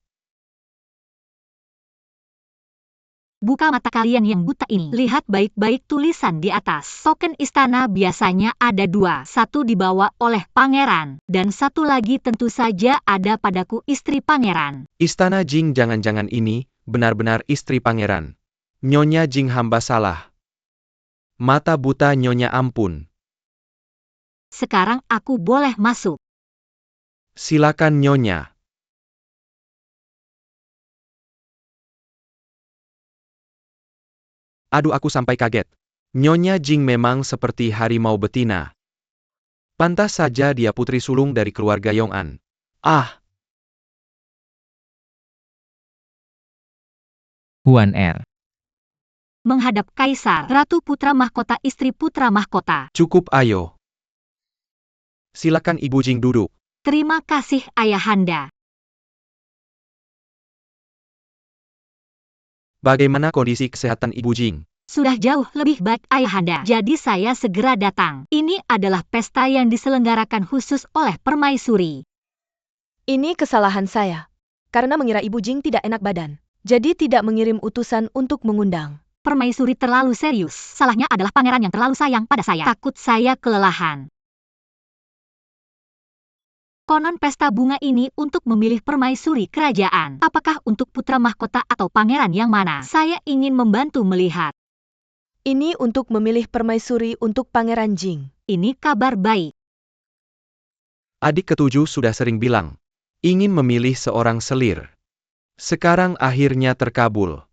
Buka mata kalian yang buta ini. Lihat baik-baik tulisan di atas. Token istana biasanya ada 2. Satu dibawa oleh pangeran, dan satu lagi tentu saja ada padaku istri pangeran. Istana Jing jangan-jangan ini benar-benar istri pangeran. Nyonya Jing hamba salah. Mata buta nyonya ampun. Sekarang aku boleh masuk. Silakan nyonya. Aduh aku sampai kaget. Nyonya Jing memang seperti harimau betina. Pantas saja dia putri sulung dari keluarga Yong'an. Ah, Huan Er. Menghadap Kaisar, Ratu Putra Mahkota istri Putra Mahkota. cukup ayo. Silakan Ibu Jing duduk. Terima kasih Ayahanda. Bagaimana kondisi kesehatan Ibu Jing? Sudah jauh lebih baik Ayahanda. Jadi saya segera datang. Ini adalah pesta yang diselenggarakan khusus oleh Permaisuri. Ini kesalahan saya. Karena mengira Ibu Jing tidak enak badan. Jadi tidak mengirim utusan untuk mengundang. Permaisuri terlalu serius. Salahnya adalah pangeran yang terlalu sayang pada saya. Takut saya kelelahan. Konon pesta bunga ini untuk memilih permaisuri kerajaan. Apakah untuk putra mahkota atau pangeran yang mana? Saya ingin membantu melihat. Ini untuk memilih permaisuri untuk Pangeran Jing. Ini kabar baik. Adik ketujuh sudah sering bilang, ingin memilih seorang selir. Sekarang akhirnya terkabul.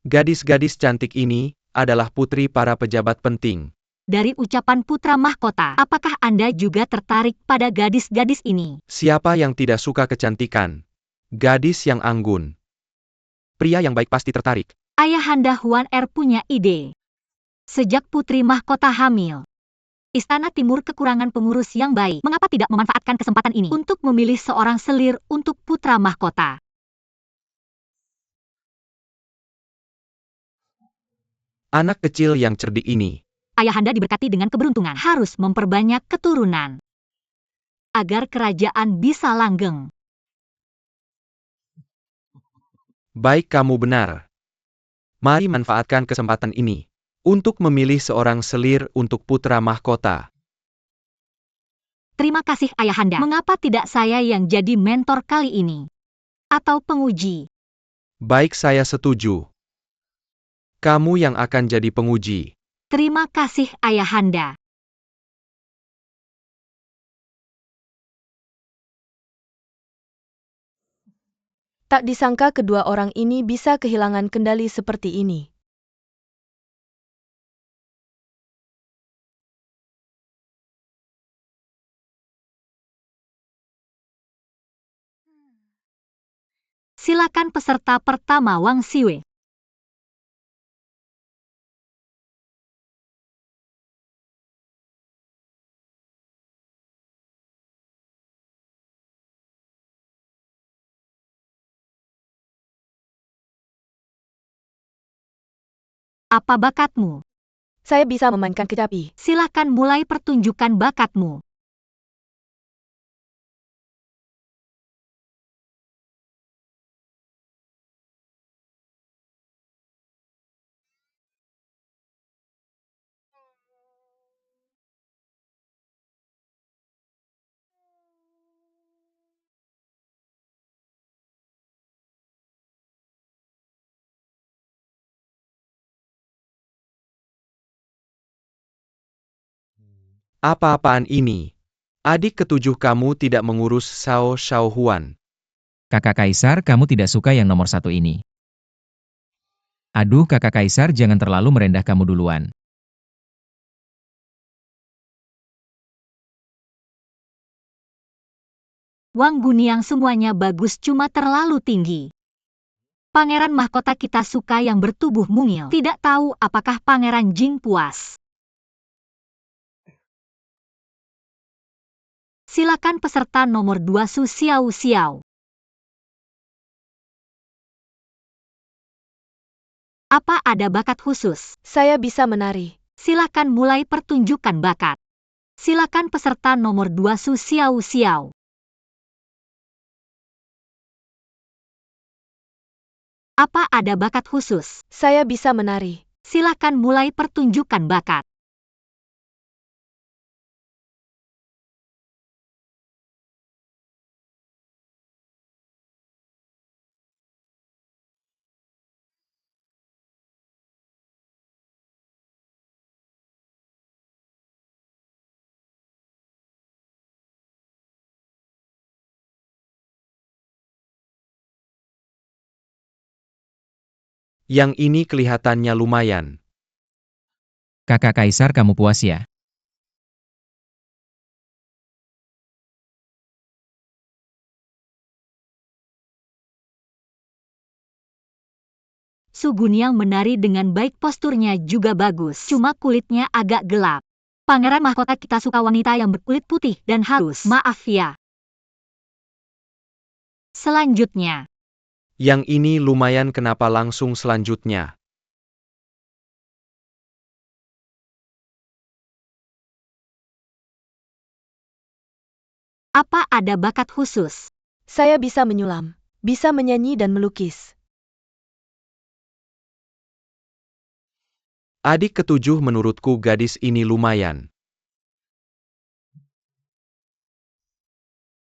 Gadis-gadis cantik ini adalah putri para pejabat penting. Dari ucapan putra mahkota, apakah Anda juga tertarik pada gadis-gadis ini? Siapa yang tidak suka kecantikan? Gadis yang anggun. Pria yang baik pasti tertarik. Ayahanda Huan Er punya ide. Sejak putri mahkota hamil, Istana Timur kekurangan pengurus yang baik. Mengapa tidak memanfaatkan kesempatan ini untuk memilih seorang selir untuk putra mahkota? Anak kecil yang cerdik ini. Ayahanda diberkati dengan keberuntungan. Harus memperbanyak keturunan agar kerajaan bisa langgeng. Baik kamu benar. Mari manfaatkan kesempatan ini untuk memilih seorang selir untuk putra mahkota. Terima kasih Ayahanda. Mengapa tidak saya yang jadi mentor kali ini? Atau penguji? Baik, saya setuju. Kamu yang akan jadi penguji. Terima kasih Ayahanda. Tak disangka kedua orang ini bisa kehilangan kendali seperti ini. Silakan peserta pertama Wang Siwei. Apa bakatmu? Saya bisa memainkan kecapi. Silakan mulai pertunjukan bakatmu. Apa-apaan ini? Adik ketujuh kamu tidak mengurus Xiao Xiaohuan. Kakak Kaisar, kamu tidak suka yang nomor satu ini. Aduh, Kakak Kaisar, jangan terlalu merendah, kamu duluan. Wang Gunyang semuanya bagus cuma terlalu tinggi. Pangeran mahkota kita suka yang bertubuh mungil. Tidak tahu apakah Pangeran Jing puas. Silakan peserta nomor 2 Su Xiao Xiao. Apa ada bakat khusus? Saya bisa menari. Silakan mulai pertunjukan bakat. Silakan peserta nomor 2 Su Xiao Xiao. Apa ada bakat khusus? Saya bisa menari. Silakan mulai pertunjukan bakat. Yang ini kelihatannya lumayan. Kakak Kaisar, kamu puas ya? Su Gunyang menari dengan baik, posturnya juga bagus. Cuma kulitnya agak gelap. Pangeran mahkota kita suka wanita yang berkulit putih dan halus. Maaf ya. Selanjutnya. Yang ini lumayan, kenapa langsung selanjutnya? Apa ada bakat khusus? Saya bisa menyulam, bisa menyanyi dan melukis. Adik ketujuh, menurutku gadis ini lumayan.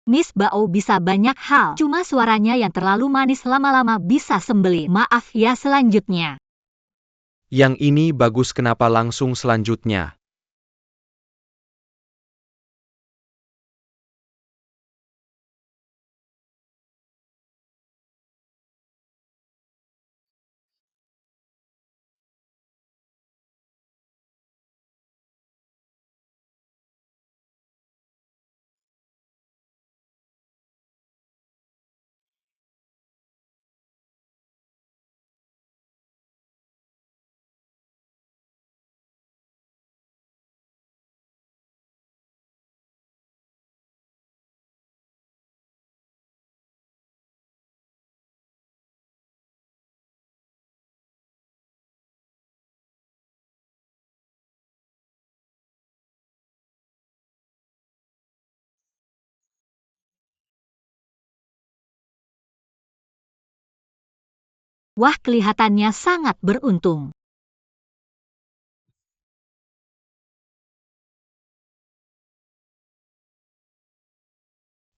Miss Bao bisa banyak hal, cuma suaranya yang terlalu manis lama-lama bisa sembelih. Maaf ya, selanjutnya. Yang ini bagus, kenapa langsung selanjutnya? Wah, kelihatannya sangat beruntung.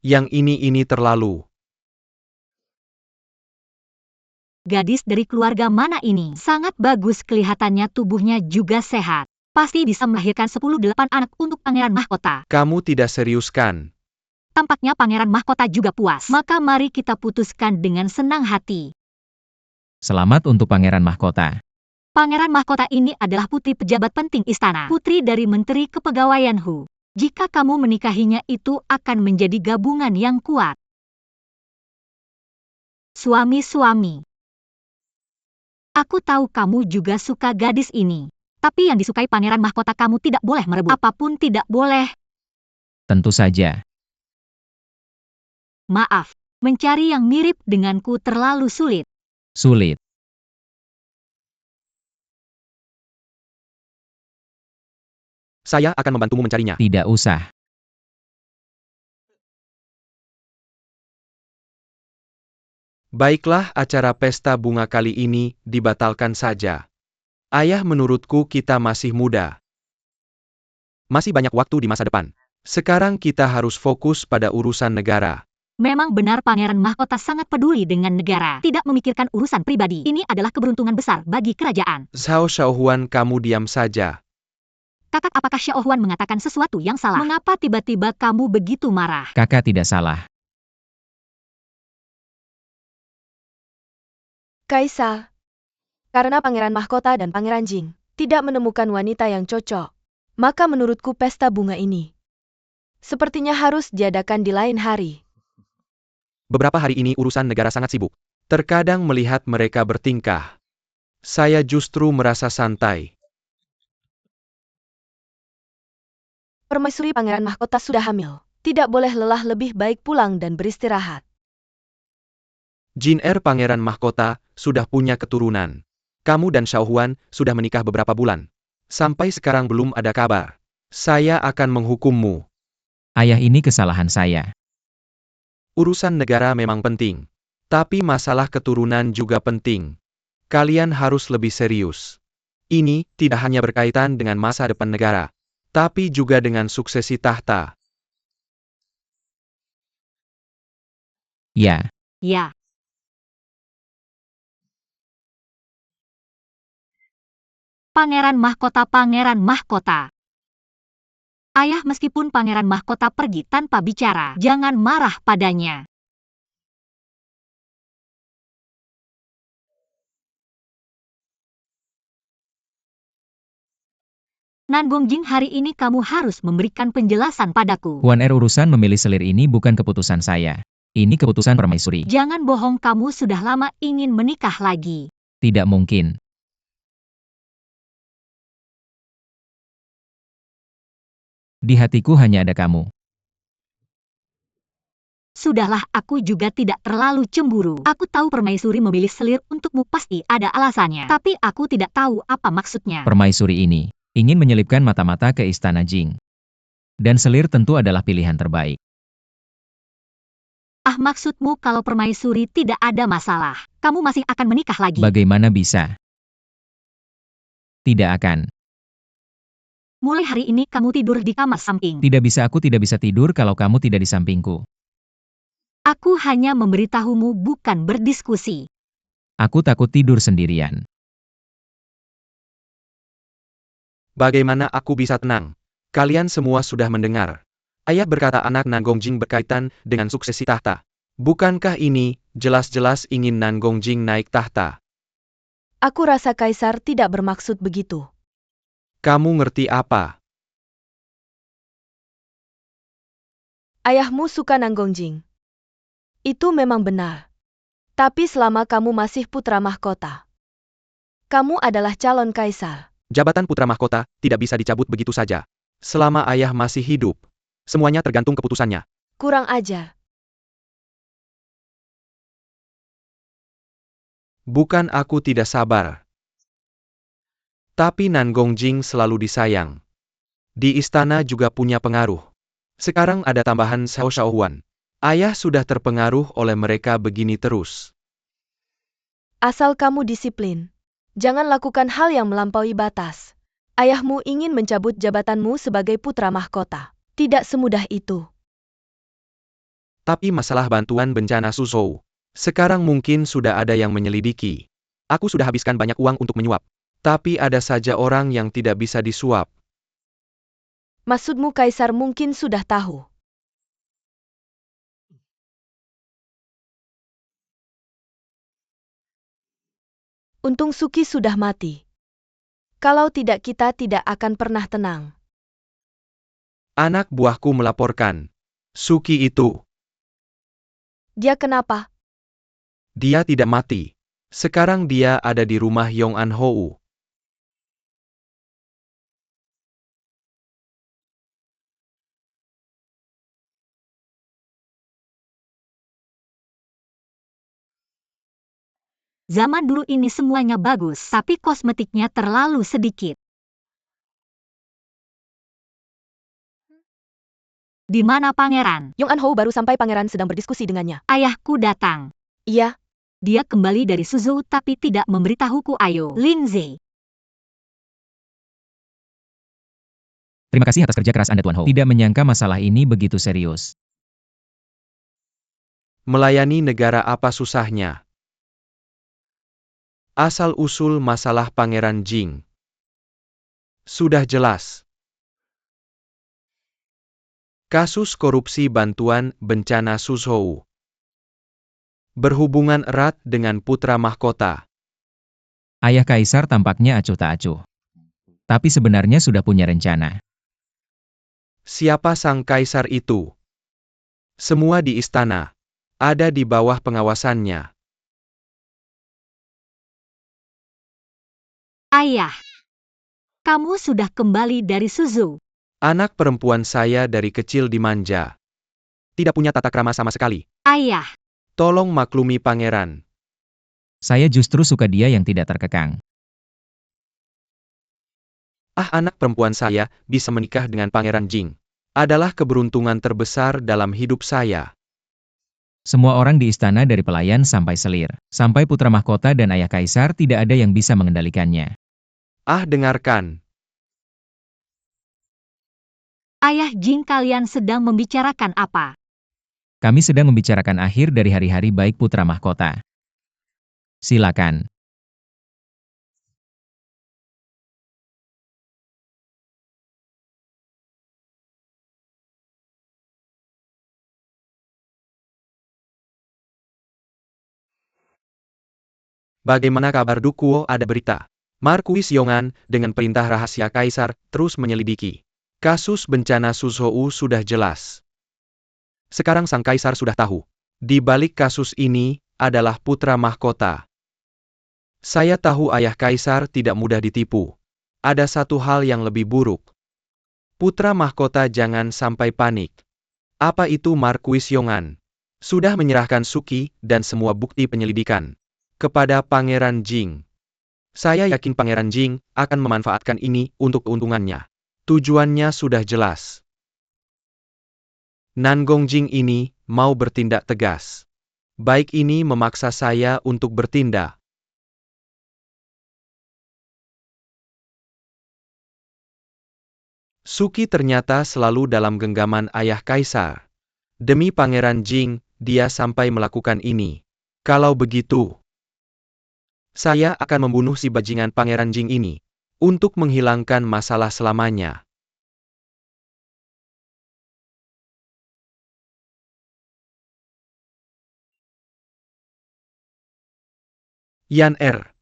Yang ini terlalu. Gadis dari keluarga mana ini? Sangat bagus, kelihatannya tubuhnya juga sehat. Pasti bisa melahirkan 10-8 anak untuk pangeran mahkota. Kamu tidak serius kan? Tampaknya pangeran mahkota juga puas. Maka mari kita putuskan dengan senang hati. Selamat untuk Pangeran Mahkota. Pangeran mahkota ini adalah putri pejabat penting istana. Putri dari Menteri Kepegawaian Hu. Jika kamu menikahinya, itu akan menjadi gabungan yang kuat. Suami-suami. Aku tahu kamu juga suka gadis ini. Tapi yang disukai pangeran mahkota kamu tidak boleh merebut. Apapun tidak boleh. Tentu saja. Maaf, mencari yang mirip denganku terlalu sulit. Sulit. Saya akan membantumu mencarinya. Tidak usah. Baiklah, acara pesta bunga kali ini dibatalkan saja. Ayah, menurutku kita masih muda. Masih banyak waktu di masa depan. Sekarang kita harus fokus pada urusan negara. Memang benar pangeran mahkota sangat peduli dengan negara. Tidak memikirkan urusan pribadi. Ini adalah keberuntungan besar bagi kerajaan. Xiao Shaohuan, kamu diam saja. Kakak, apakah Xiaohuan mengatakan sesuatu yang salah? Mengapa tiba-tiba kamu begitu marah? Kakak tidak salah. Kaisar. Karena pangeran mahkota dan pangeran Jing tidak menemukan wanita yang cocok, maka menurutku pesta bunga ini sepertinya harus diadakan di lain hari. Beberapa hari ini urusan negara sangat sibuk. Terkadang melihat mereka bertingkah, saya justru merasa santai. Permaisuri pangeran mahkota sudah hamil. Tidak boleh lelah, lebih baik pulang dan beristirahat. Jin pangeran mahkota sudah punya keturunan. Kamu dan Shaohuan sudah menikah beberapa bulan. Sampai sekarang belum ada kabar. Saya akan menghukummu. Ayah, ini kesalahan saya. Urusan negara memang penting. Tapi masalah keturunan juga penting. Kalian harus lebih serius. Ini tidak hanya berkaitan dengan masa depan negara, tapi juga dengan suksesi tahta. Ya. Ya. Pangeran mahkota, pangeran mahkota. Ayah, meskipun pangeran mahkota pergi tanpa bicara, jangan marah padanya. Nan Gongjing, hari ini kamu harus memberikan penjelasan padaku. Huan urusan memilih selir ini bukan keputusan saya. Ini keputusan permaisuri. Jangan bohong, kamu sudah lama ingin menikah lagi. Tidak mungkin. Di hatiku hanya ada kamu. Sudahlah, aku juga tidak terlalu cemburu. Aku tahu permaisuri memilih selir untukmu pasti ada alasannya. Tapi aku tidak tahu apa maksudnya. Permaisuri ini ingin menyelipkan mata-mata ke istana Jing. Dan selir tentu adalah pilihan terbaik. Ah, maksudmu kalau permaisuri tidak ada masalah, kamu masih akan menikah lagi? Bagaimana bisa? Tidak akan. Mulai hari ini kamu tidur di kamar samping. Tidak bisa, aku tidak bisa tidur kalau kamu tidak di sampingku. Aku hanya memberitahumu, bukan berdiskusi. Aku takut tidur sendirian. Bagaimana aku bisa tenang? Kalian semua sudah mendengar. Ayah berkata anak Nan Gongjing berkaitan dengan suksesi tahta. Bukankah ini jelas-jelas ingin Nan Gongjing naik tahta? Aku rasa Kaisar tidak bermaksud begitu. Kamu ngerti apa? Ayahmu suka Nan Gongjing. Itu memang benar. Tapi selama kamu masih putra mahkota, kamu adalah calon kaisar. Jabatan putra mahkota tidak bisa dicabut begitu saja. Selama ayah masih hidup, Semuanya tergantung keputusannya. Kurang ajar. bukan aku tidak sabar. Tapi Nan Gongjing selalu disayang. Di istana juga punya pengaruh. Sekarang ada tambahan Xiao Shaohuan. Ayah sudah terpengaruh oleh mereka begini terus. Asal kamu disiplin. Jangan lakukan hal yang melampaui batas. Ayahmu ingin mencabut jabatanmu sebagai putra mahkota. Tidak semudah itu. Tapi masalah bantuan bencana Suzhou, sekarang mungkin sudah ada yang menyelidiki. Aku sudah habiskan banyak uang untuk menyuap. Tapi ada saja orang yang tidak bisa disuap. Maksudmu Kaisar mungkin sudah tahu. Untung Suki sudah mati. Kalau tidak, kita tidak akan pernah tenang. Anak buahku melaporkan. Suki itu. Dia kenapa? Dia tidak mati. Sekarang dia ada di rumah Yong An Hou. Zaman dulu ini semuanya bagus, tapi kosmetiknya terlalu sedikit. Di mana pangeran? Yong An Hou baru sampai, pangeran sedang berdiskusi dengannya. Ayahku datang. Iya, Dia kembali dari Suzhou tapi tidak memberitahuku. Ayo, Lindsay. Terima kasih atas kerja keras Anda Tuan Hou. Tidak menyangka masalah ini begitu serius. Melayani negara apa susahnya? Asal-usul masalah Pangeran Jing sudah jelas. Kasus korupsi bantuan bencana Suzhou berhubungan erat dengan putra mahkota. Ayah Kaisar tampaknya acuh tak acuh. Tapi sebenarnya sudah punya rencana. Siapa sang kaisar itu? Semua di istana ada di bawah pengawasannya. Ayah. Kamu sudah kembali dari Suzhou. Anak perempuan saya dari kecil dimanja. Tidak punya tata krama sama sekali. Ayah. Tolong maklumi pangeran. Saya justru suka dia yang tidak terkekang. Anak perempuan saya bisa menikah dengan Pangeran Jing. Adalah keberuntungan terbesar dalam hidup saya. Semua orang di istana dari pelayan sampai selir. Sampai putra mahkota dan ayah kaisar tidak ada yang bisa mengendalikannya. Dengarkan. Ayah Jing, kalian sedang membicarakan apa? Kami sedang membicarakan akhir dari hari-hari baik putra mahkota. Silakan. Bagaimana kabar Dukuo? Ada berita. Markuis Yongan, dengan perintah rahasia kaisar, terus menyelidiki. Kasus bencana Suzhou sudah jelas. Sekarang sang kaisar sudah tahu. Di balik kasus ini, adalah putra mahkota. Saya tahu ayah kaisar tidak mudah ditipu. Ada satu hal yang lebih buruk. Putra mahkota jangan sampai panik. Apa itu Markuis Yongan? Sudah menyerahkan Suki dan semua bukti penyelidikan kepada Pangeran Jing. Saya yakin Pangeran Jing akan memanfaatkan ini untuk keuntungannya. Tujuannya sudah jelas. Nangong Jing ini mau bertindak tegas. Baik ini memaksa saya untuk bertindak. Suki ternyata selalu dalam genggaman ayah kaisar. Demi Pangeran Jing, dia sampai melakukan ini. Kalau begitu, saya akan membunuh si bajingan Pangeran Jing ini untuk menghilangkan masalah selamanya. Yan Er.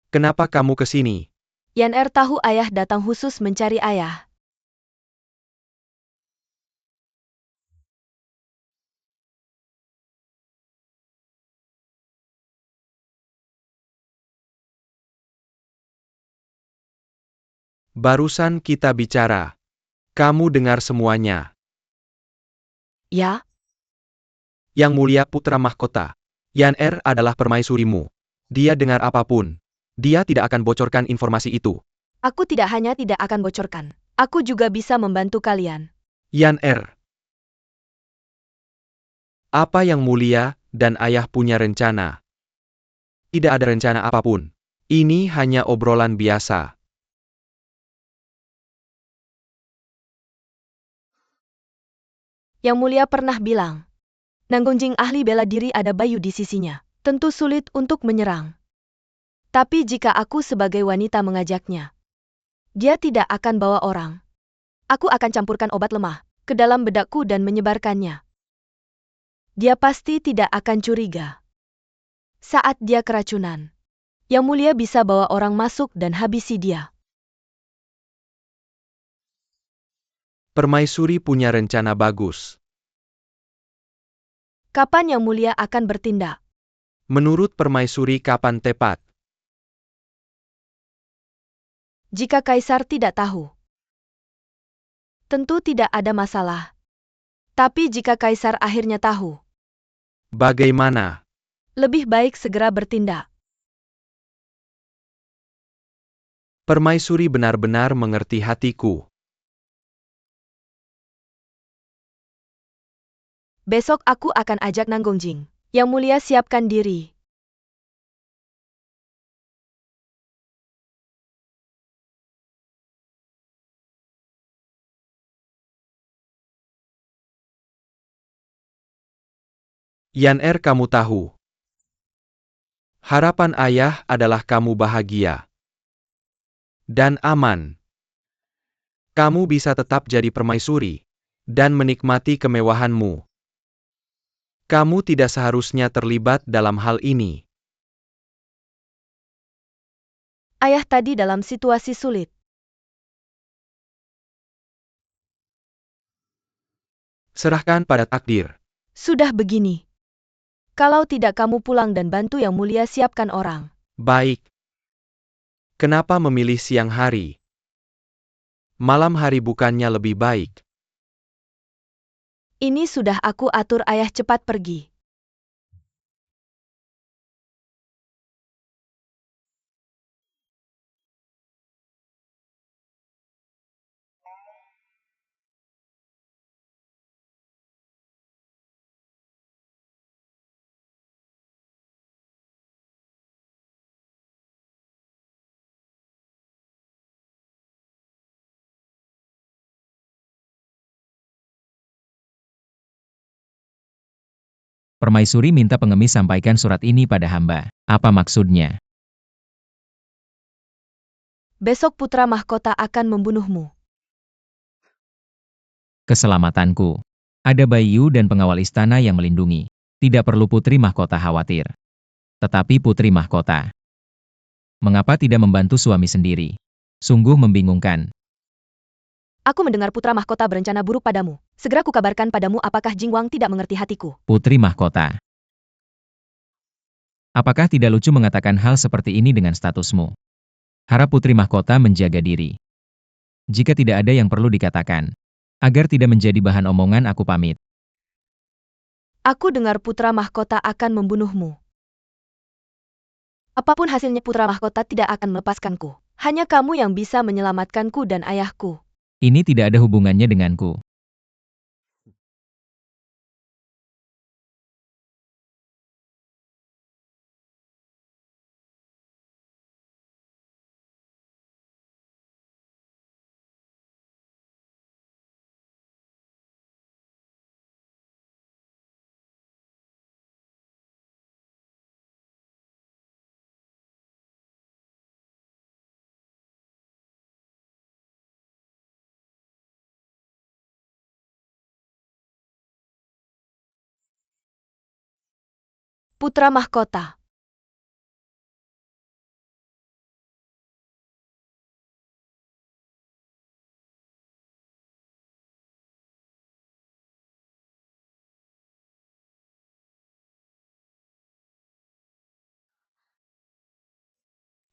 Kenapa kamu ke sini? Yan Er tahu ayah datang khusus mencari ayah. Barusan kita bicara. Kamu dengar semuanya. Ya, Yang mulia putra mahkota. Yan Er adalah permaisurimu. Dia dengar apapun. Dia tidak akan bocorkan informasi itu. aku tidak hanya tidak akan bocorkan. Aku juga bisa membantu kalian. Yan Er. Apa yang mulia dan ayah punya rencana? Tidak ada rencana apapun. Ini hanya obrolan biasa. Yang mulia pernah bilang, Nangong Jing ahli bela diri, ada Bayu di sisinya. Tentu sulit untuk menyerang. Tapi jika aku sebagai wanita mengajaknya, dia tidak akan bawa orang. Aku akan campurkan obat lemah ke dalam bedakku dan menyebarkannya. Dia pasti tidak akan curiga. Saat dia keracunan, Yang mulia bisa bawa orang masuk dan habisi dia. Permaisuri punya rencana bagus. Kapan Yang Mulia akan bertindak? Menurut Permaisuri kapan tepat? Jika Kaisar tidak tahu, tentu tidak ada masalah. Tapi jika Kaisar akhirnya tahu, Bagaimana? lebih baik segera bertindak. Permaisuri benar-benar mengerti hatiku. Besok aku akan ajak Nanggongjing. Yang Mulia siapkan diri. Yan kamu tahu. Harapan ayah adalah kamu bahagia dan aman. Kamu bisa tetap jadi permaisuri dan menikmati kemewahanmu. Kamu tidak seharusnya terlibat dalam hal ini. Ayah tadi dalam situasi sulit. Serahkan pada takdir. Sudah begini. Kalau tidak kamu pulang dan bantu Yang Mulia siapkan orang. Baik. Kenapa memilih siang hari? Malam hari bukannya lebih baik. Ini sudah aku atur, ayah cepat pergi. Permaisuri minta pengemis sampaikan surat ini pada hamba. Apa maksudnya? Besok putra mahkota akan membunuhmu. Keselamatanku. Ada Bayu dan pengawal istana yang melindungi. Tidak perlu putri mahkota khawatir. Tetapi putri mahkota, mengapa tidak membantu suami sendiri? Sungguh membingungkan. Aku mendengar putra mahkota berencana buruk padamu. Segera kukabarkan padamu apakah Jingwang tidak mengerti hatiku. Putri mahkota. Apakah tidak lucu mengatakan hal seperti ini dengan statusmu? Harap putri mahkota menjaga diri. Jika tidak ada yang perlu dikatakan, agar tidak menjadi bahan omongan, aku pamit. Aku dengar putra mahkota akan membunuhmu. Apapun hasilnya putra mahkota tidak akan melepaskanku. Hanya kamu yang bisa menyelamatkanku dan ayahku. Ini tidak ada hubungannya denganku. Putra mahkota.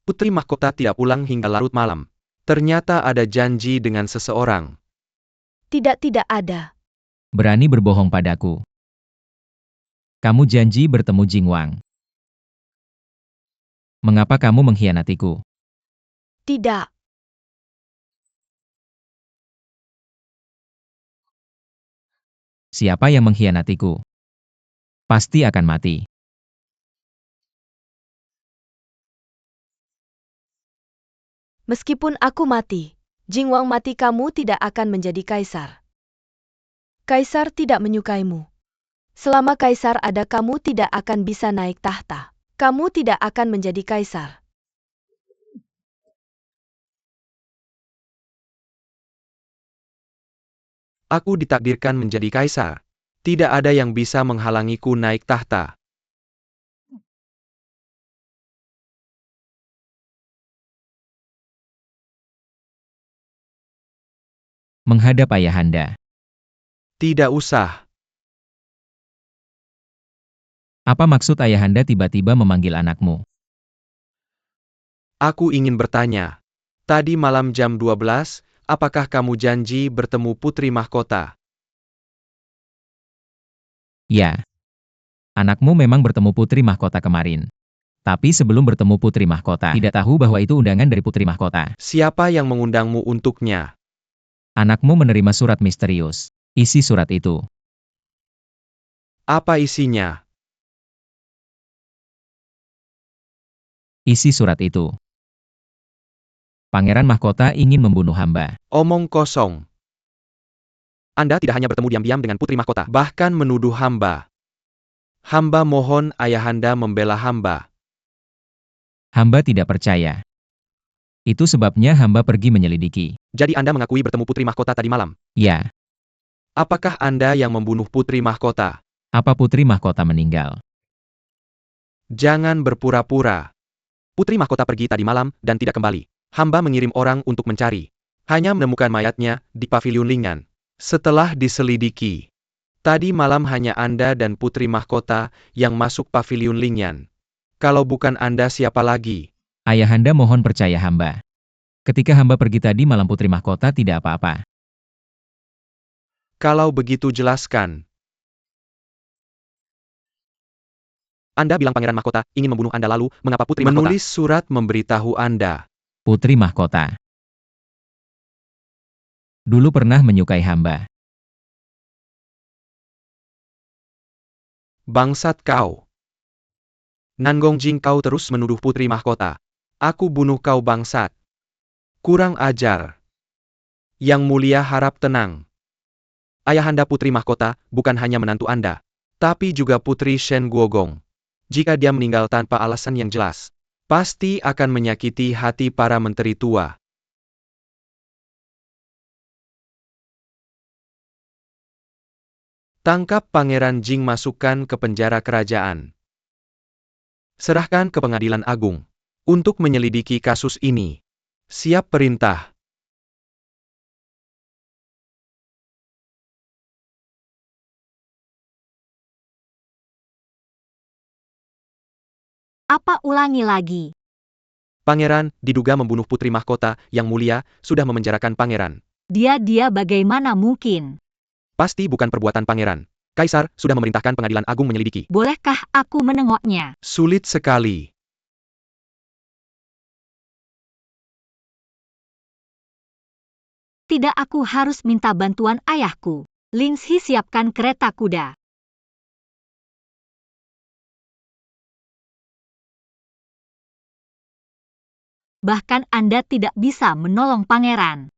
Putri mahkota tidak pulang hingga larut malam. Ternyata ada janji dengan seseorang. Tidak ada. Berani berbohong padaku. Kamu janji bertemu Jingwang. Mengapa kamu mengkhianatiku? Tidak. Siapa yang mengkhianatiku? Pasti akan mati. Meskipun aku mati, Jingwang mati, kamu tidak akan menjadi kaisar. Kaisar tidak menyukaimu. Selama kaisar ada, kamu tidak akan bisa naik tahta. Kamu tidak akan menjadi kaisar. Aku ditakdirkan menjadi kaisar. Tidak ada yang bisa menghalangiku naik tahta. Menghadap ayahanda. Tidak usah. Apa maksud ayahanda tiba-tiba memanggil anakmu? Aku ingin bertanya. Tadi malam jam 12, apakah kamu janji bertemu Putri Mahkota? Ya. Anakmu memang bertemu Putri Mahkota kemarin. Tapi sebelum bertemu Putri Mahkota, tidak tahu bahwa itu undangan dari Putri Mahkota. Siapa yang mengundangmu untuknya? Anakmu menerima surat misterius. Isi surat itu. Apa isinya? Isi surat itu. Pangeran Mahkota ingin membunuh hamba. Omong kosong. Anda tidak hanya bertemu diam-diam dengan Putri Mahkota, bahkan menuduh hamba. Hamba mohon ayahanda membela hamba. Hamba tidak percaya. Itu sebabnya hamba pergi menyelidiki. Jadi Anda mengakui bertemu Putri Mahkota tadi malam? Ya. Apakah Anda yang membunuh Putri Mahkota? Apa Putri Mahkota meninggal? Jangan berpura-pura. Putri Mahkota pergi tadi malam dan tidak kembali. Hamba mengirim orang untuk mencari. Hanya menemukan mayatnya di paviliun Lingan. Setelah diselidiki, tadi malam hanya Anda dan Putri Mahkota yang masuk paviliun Lingan. Kalau bukan Anda, siapa lagi? Ayahanda mohon percaya hamba. Ketika hamba pergi tadi malam Putri Mahkota tidak apa-apa. Kalau begitu jelaskan. Anda bilang Pangeran Mahkota ingin membunuh Anda, lalu mengapa Putri Mahkota menulis surat memberitahu Anda? Putri Mahkota dulu pernah menyukai hamba. Bangsat kau. Nangongjing, kau terus menuduh Putri Mahkota. Aku bunuh kau, bangsat. Kurang ajar. Yang mulia harap tenang. Ayahanda Putri Mahkota bukan hanya menantu Anda, tapi juga Putri Shen Guogong. Jika dia meninggal tanpa alasan yang jelas, pasti akan menyakiti hati para menteri tua. Tangkap Pangeran Jing, masukkan ke penjara kerajaan. Serahkan ke pengadilan agung untuk menyelidiki kasus ini. Siap perintah. Apa ulangi lagi? Pangeran diduga membunuh Putri Mahkota. Yang mulia sudah memenjarakan pangeran. Dia bagaimana mungkin? Pasti bukan perbuatan pangeran. Kaisar sudah memerintahkan pengadilan agung menyelidiki. Bolehkah aku menengoknya? Sulit sekali. Tidak, aku harus minta bantuan ayahku. Lingxi, siapkan kereta kuda. Bahkan Anda tidak bisa menolong pangeran.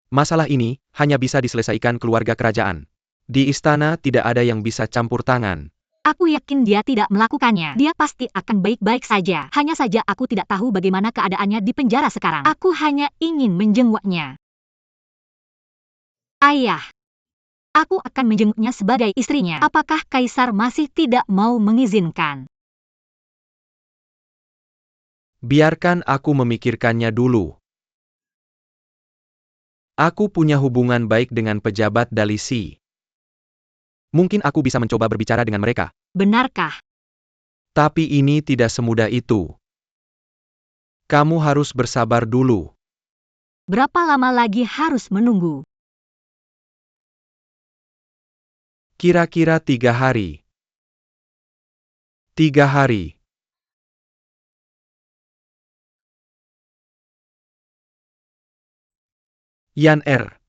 Masalah ini hanya bisa diselesaikan keluarga kerajaan. Di istana tidak ada yang bisa campur tangan. Aku yakin dia tidak melakukannya. Dia pasti akan baik-baik saja. Hanya saja aku tidak tahu bagaimana keadaannya di penjara sekarang. Aku hanya ingin menjenguknya. Ayah, aku akan menjenguknya sebagai istrinya. Apakah Kaisar masih tidak mau mengizinkan? Biarkan aku memikirkannya dulu. Aku punya hubungan baik dengan pejabat Dalisi. Mungkin aku bisa mencoba berbicara dengan mereka. Benarkah? Tapi ini tidak semudah itu. Kamu harus bersabar dulu. Berapa lama lagi harus menunggu? Kira-kira 3 hari. 3 hari. Yan Er.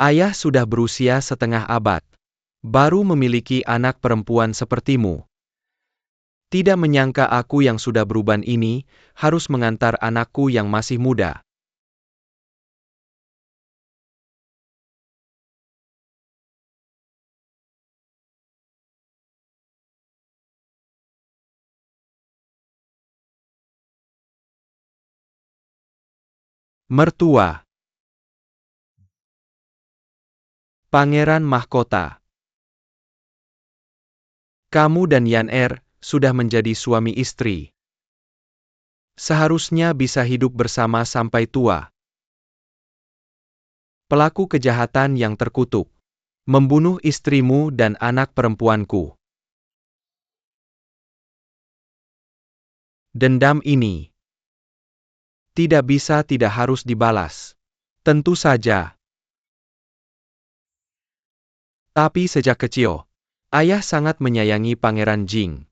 Ayah sudah berusia setengah abad. Baru memiliki anak perempuan sepertimu. Tidak menyangka aku yang sudah beruban ini, harus mengantar anakku yang masih muda. Mertua. Pangeran Mahkota. Kamu dan Yan Er sudah menjadi suami istri. Seharusnya bisa hidup bersama sampai tua. pelaku kejahatan yang terkutuk, membunuh istrimu dan anak perempuanku. Dendam ini tidak harus dibalas. Tentu saja. Tapi sejak kecil, ayah sangat menyayangi Pangeran Jing.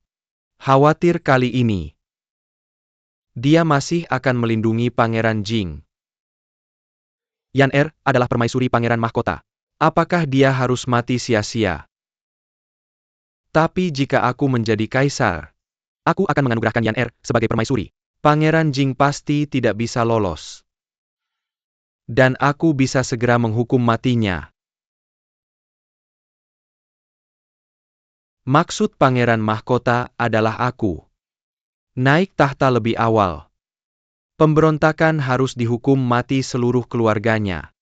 Khawatir kali ini, dia masih akan melindungi Pangeran Jing. Yan Er adalah permaisuri Pangeran Mahkota. Apakah dia harus mati sia-sia? Tapi jika aku menjadi kaisar, aku akan menganugerahkan Yan Er sebagai permaisuri. Pangeran Jing pasti tidak bisa lolos. Dan aku bisa segera menghukum matinya. Maksud Pangeran Mahkota adalah aku naik tahta lebih awal. Pemberontakan harus dihukum mati seluruh keluarganya.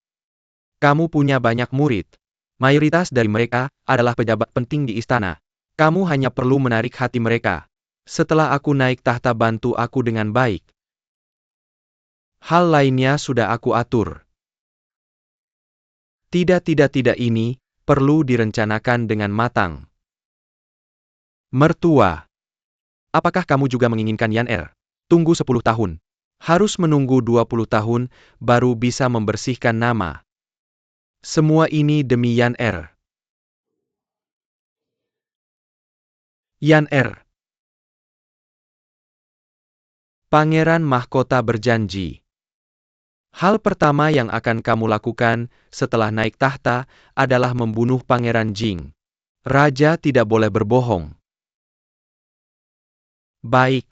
Kamu punya banyak murid. Mayoritas dari mereka adalah pejabat penting di istana. Kamu hanya perlu menarik hati mereka. Setelah aku naik tahta, bantu aku dengan baik. Hal lainnya sudah aku atur. Tidak, ini perlu direncanakan dengan matang. Mertua, apakah kamu juga menginginkan Yan Er? Tunggu 10 tahun. Harus menunggu 20 tahun baru bisa membersihkan nama. Semua ini demi Yan Er. Yan Er. Pangeran Mahkota berjanji. Hal pertama yang akan kamu lakukan setelah naik tahta adalah membunuh Pangeran Jing. Raja tidak boleh berbohong. Baik.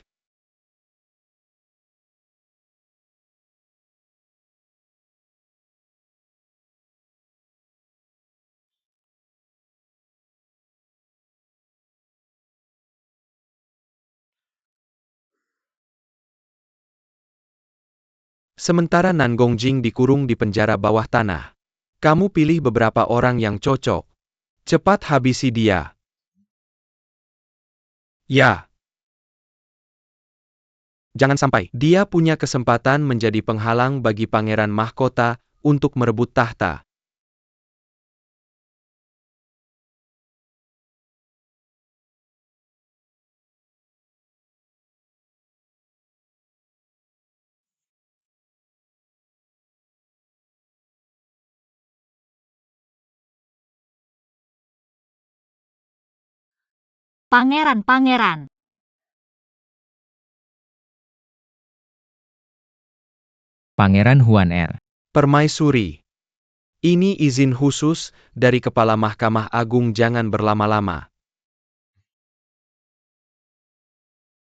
Sementara Nan Gongjing dikurung di penjara bawah tanah. Kamu pilih beberapa orang yang cocok. Cepat habisi dia. Ya. Jangan sampai dia punya kesempatan menjadi penghalang bagi Pangeran Mahkota untuk merebut tahta. Pangeran. Pangeran Huan Er. Permaisuri. Ini izin khusus dari Kepala Mahkamah Agung, jangan berlama-lama.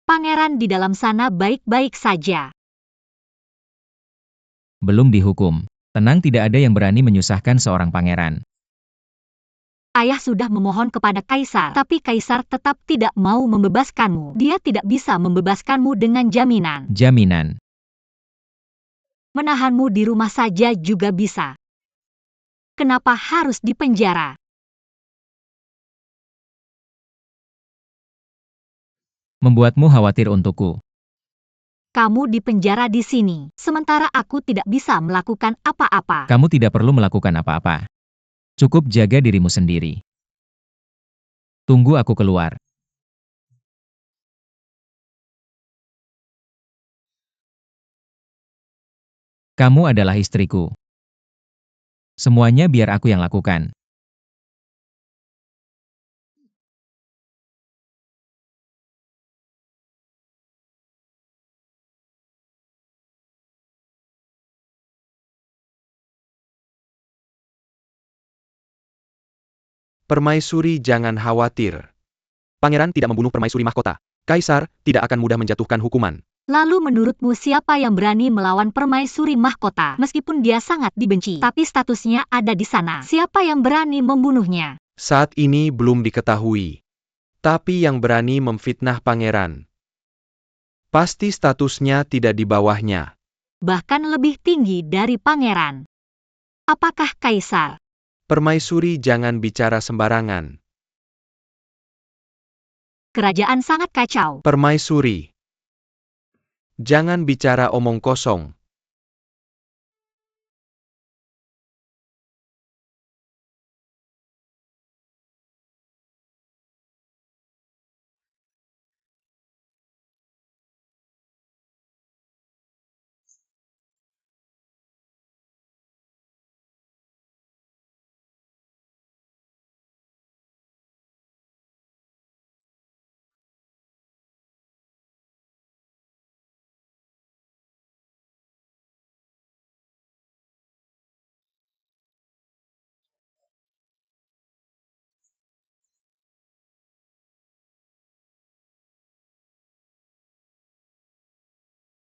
Pangeran di dalam sana baik-baik saja. Belum dihukum. Tenang, tidak ada yang berani menyusahkan seorang pangeran. Ayah sudah memohon kepada Kaisar, tapi Kaisar tetap tidak mau membebaskanmu. Dia tidak bisa membebaskanmu dengan jaminan. Jaminan. Menahanmu di rumah saja juga bisa. Kenapa harus dipenjara? Membuatmu khawatir untukku. Kamu dipenjara di sini, sementara aku tidak bisa melakukan apa-apa. Kamu tidak perlu melakukan apa-apa. Cukup jaga dirimu sendiri. Tunggu aku keluar. Kamu adalah istriku. Semuanya biar aku yang lakukan. Permaisuri, jangan khawatir. Pangeran tidak membunuh permaisuri mahkota. Kaisar tidak akan mudah menjatuhkan hukuman. Lalu menurutmu siapa yang berani melawan permaisuri mahkota? Meskipun dia sangat dibenci, tapi statusnya ada di sana. Siapa yang berani membunuhnya? Saat ini belum diketahui. Tapi yang berani memfitnah pangeran, pasti statusnya tidak di bawahnya. Bahkan lebih tinggi dari pangeran. Apakah Kaisar? Permaisuri, jangan bicara sembarangan. Kerajaan sangat kacau. Permaisuri, jangan bicara omong kosong.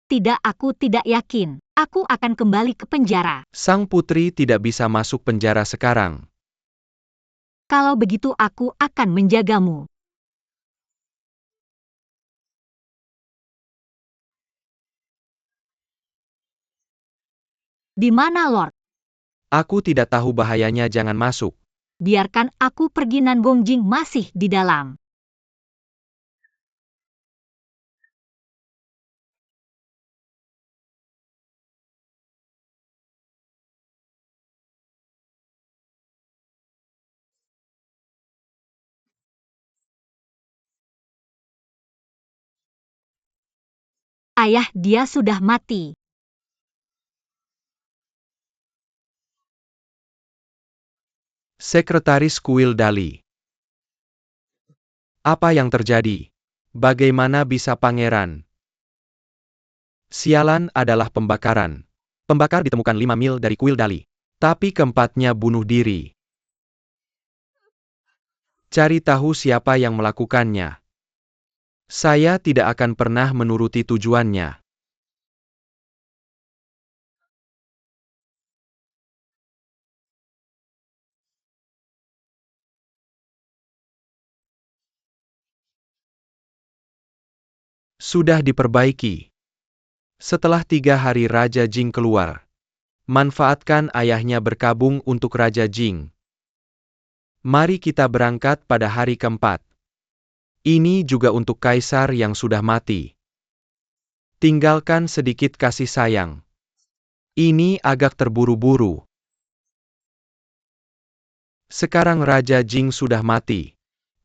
Tidak, aku tidak yakin. Aku akan kembali ke penjara. Sang putri tidak bisa masuk penjara sekarang. Kalau begitu aku akan menjagamu. Di mana, Lord? Aku tidak tahu bahayanya, jangan masuk. Biarkan aku pergi, Nangongjing masih di dalam. Ayah, dia sudah mati. Sekretaris Kuil Dali. Apa yang terjadi? Bagaimana bisa pangeran? Sialan adalah pembakaran. Pembakar ditemukan 5 mil dari Kuil Dali. Tapi keempatnya bunuh diri. Cari tahu siapa yang melakukannya. Saya tidak akan pernah menuruti tujuannya. Sudah diperbaiki. Setelah 3 hari Raja Jing keluar. Manfaatkan ayahnya berkabung untuk Raja Jing. Mari kita berangkat pada hari keempat. Ini juga untuk kaisar yang sudah mati. Tinggalkan sedikit kasih sayang. Ini agak terburu-buru. Sekarang Raja Jing sudah mati.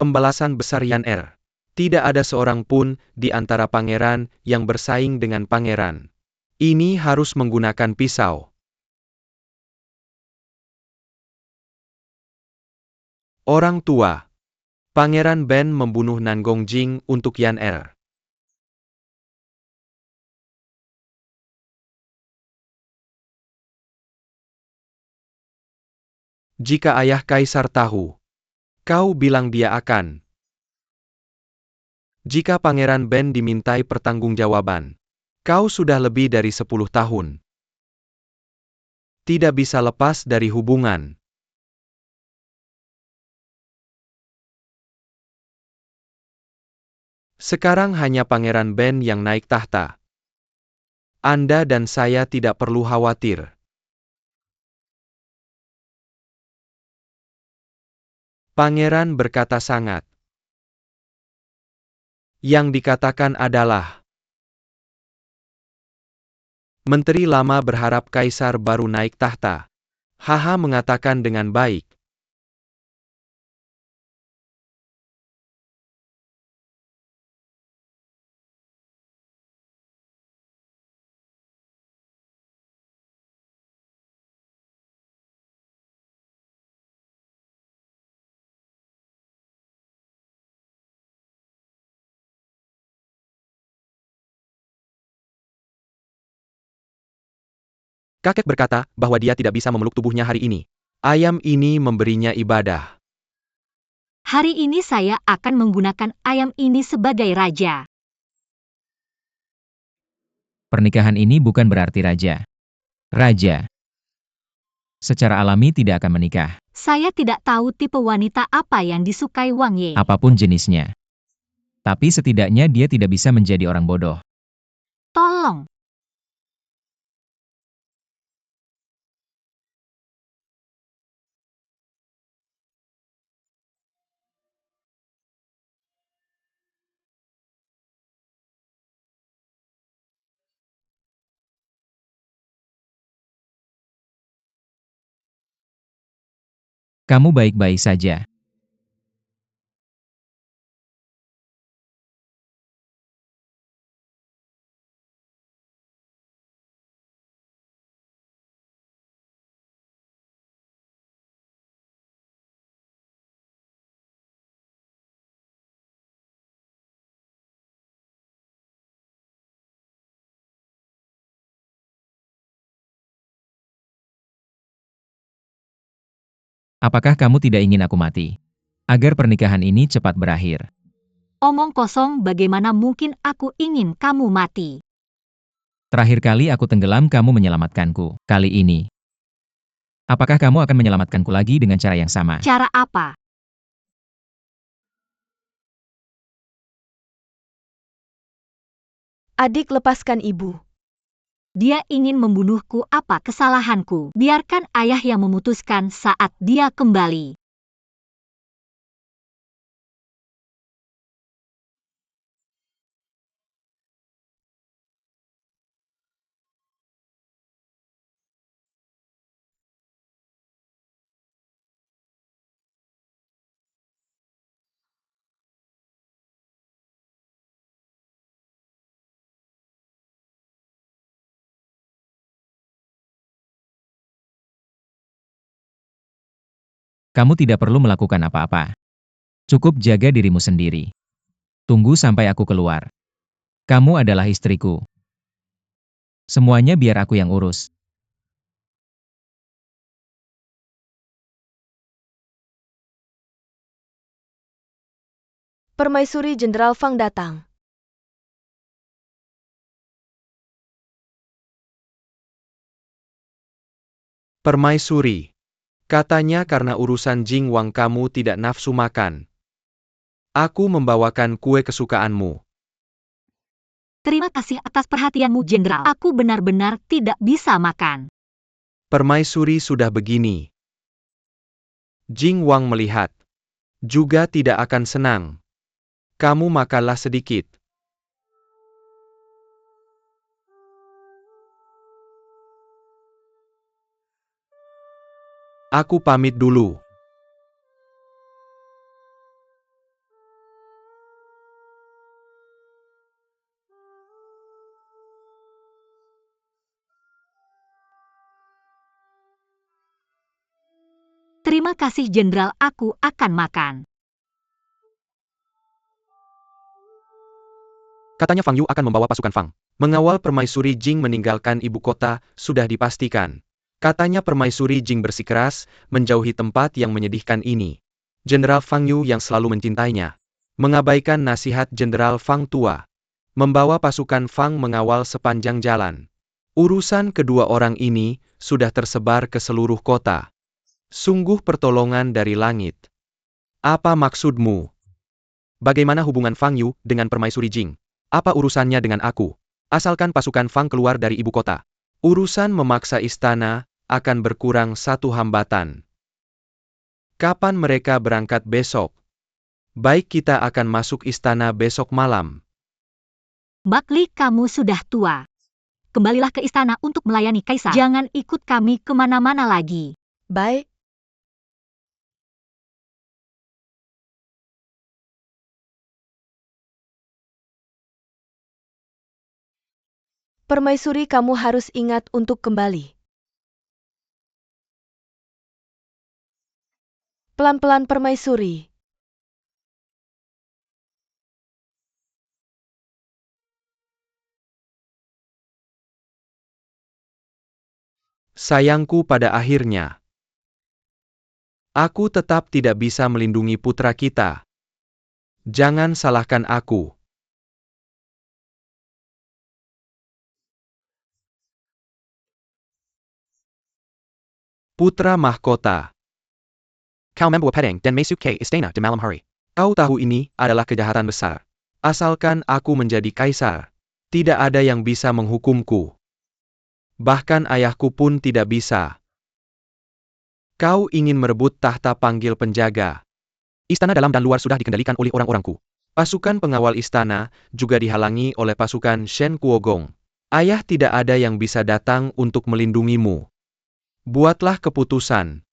Pembalasan besar Yan Er. Tidak ada seorang pun di antara pangeran yang bersaing dengan pangeran. Ini harus menggunakan pisau. Orang tua. Pangeran Ben membunuh Nangongjing untuk Yan Er. Jika ayah kaisar tahu, kau bilang dia akan. Jika Pangeran Ben dimintai pertanggungjawaban, kau sudah lebih dari 10 tahun. Tidak bisa lepas dari hubungan. Sekarang hanya Pangeran Ben yang naik tahta. Anda dan saya tidak perlu khawatir. Pangeran berkata sangat. Yang dikatakan adalah, Menteri lama berharap kaisar baru naik tahta. Haha mengatakan dengan baik. Kakek berkata bahwa dia tidak bisa memeluk tubuhnya hari ini. Ayam ini memberinya ibadah. Hari ini saya akan menggunakan ayam ini sebagai raja. Pernikahan ini bukan berarti raja. Raja secara alami tidak akan menikah, Saya tidak tahu tipe wanita apa yang disukai Wang Ye. apapun jenisnya. Tapi setidaknya dia tidak bisa menjadi orang bodoh. Tolong. Kamu baik-baik saja. Apakah kamu tidak ingin aku mati? Agar pernikahan ini cepat berakhir. Omong kosong, bagaimana mungkin aku ingin kamu mati? Terakhir kali aku tenggelam kamu menyelamatkanku. Kali ini, apakah kamu akan menyelamatkanku lagi dengan cara yang sama? Cara apa? Adik, lepaskan ibu. Dia ingin membunuhku. Apa kesalahanku? Biarkan ayah yang memutuskan saat dia kembali. Kamu tidak perlu melakukan apa-apa. Cukup jaga dirimu sendiri. Tunggu sampai aku keluar. Kamu adalah istriku. Semuanya biar aku yang urus. Permaisuri Jenderal Fang datang. Permaisuri. Katanya karena urusan Jing Wang kamu tidak nafsu makan. Aku membawakan kue kesukaanmu. Terima kasih atas perhatianmu, Jenderal. Aku benar-benar tidak bisa makan. Permaisuri sudah begini. Jing Wang melihat. Juga tidak akan senang. Kamu makanlah sedikit. Aku pamit dulu. Terima kasih, Jenderal. Aku akan makan. Katanya Fang Yu akan membawa pasukan Fang. Mengawal Permaisuri Jing meninggalkan ibu kota, sudah dipastikan. Katanya Permaisuri Jing bersikeras, menjauhi tempat yang menyedihkan ini. Jenderal Fang Yu yang selalu mencintainya. Mengabaikan nasihat Jenderal Fang tua. Membawa pasukan Fang mengawal sepanjang jalan. Urusan kedua orang ini, sudah tersebar ke seluruh kota. Sungguh pertolongan dari langit. Apa maksudmu? Bagaimana hubungan Fang Yu dengan Permaisuri Jing? Apa urusannya dengan aku? Asalkan pasukan Fang keluar dari ibu kota. Urusan memaksa istana, akan berkurang satu hambatan. Kapan mereka berangkat besok? Baik, kita akan masuk istana besok malam. Bakli, kamu sudah tua. Kembalilah ke istana untuk melayani kaisar. Jangan ikut kami kemana-mana lagi. Baik. Permaisuri, kamu harus ingat untuk kembali. Pelan-pelan, Permaisuri. Sayangku, pada akhirnya. Aku tetap tidak bisa melindungi putra kita. Jangan salahkan aku. Putra mahkota. Kau membawa pedang dan masuk ke istana di malam hari. Kau tahu ini adalah kejahatan besar. Asalkan aku menjadi kaisar, tidak ada yang bisa menghukumku. Bahkan ayahku pun tidak bisa. Kau ingin merebut tahta, panggil penjaga. Istana dalam dan luar sudah dikendalikan oleh orang-orangku. Pasukan pengawal istana juga dihalangi oleh pasukan Shen Kuogong. Ayah tidak ada yang bisa datang untuk melindungimu. Buatlah keputusan.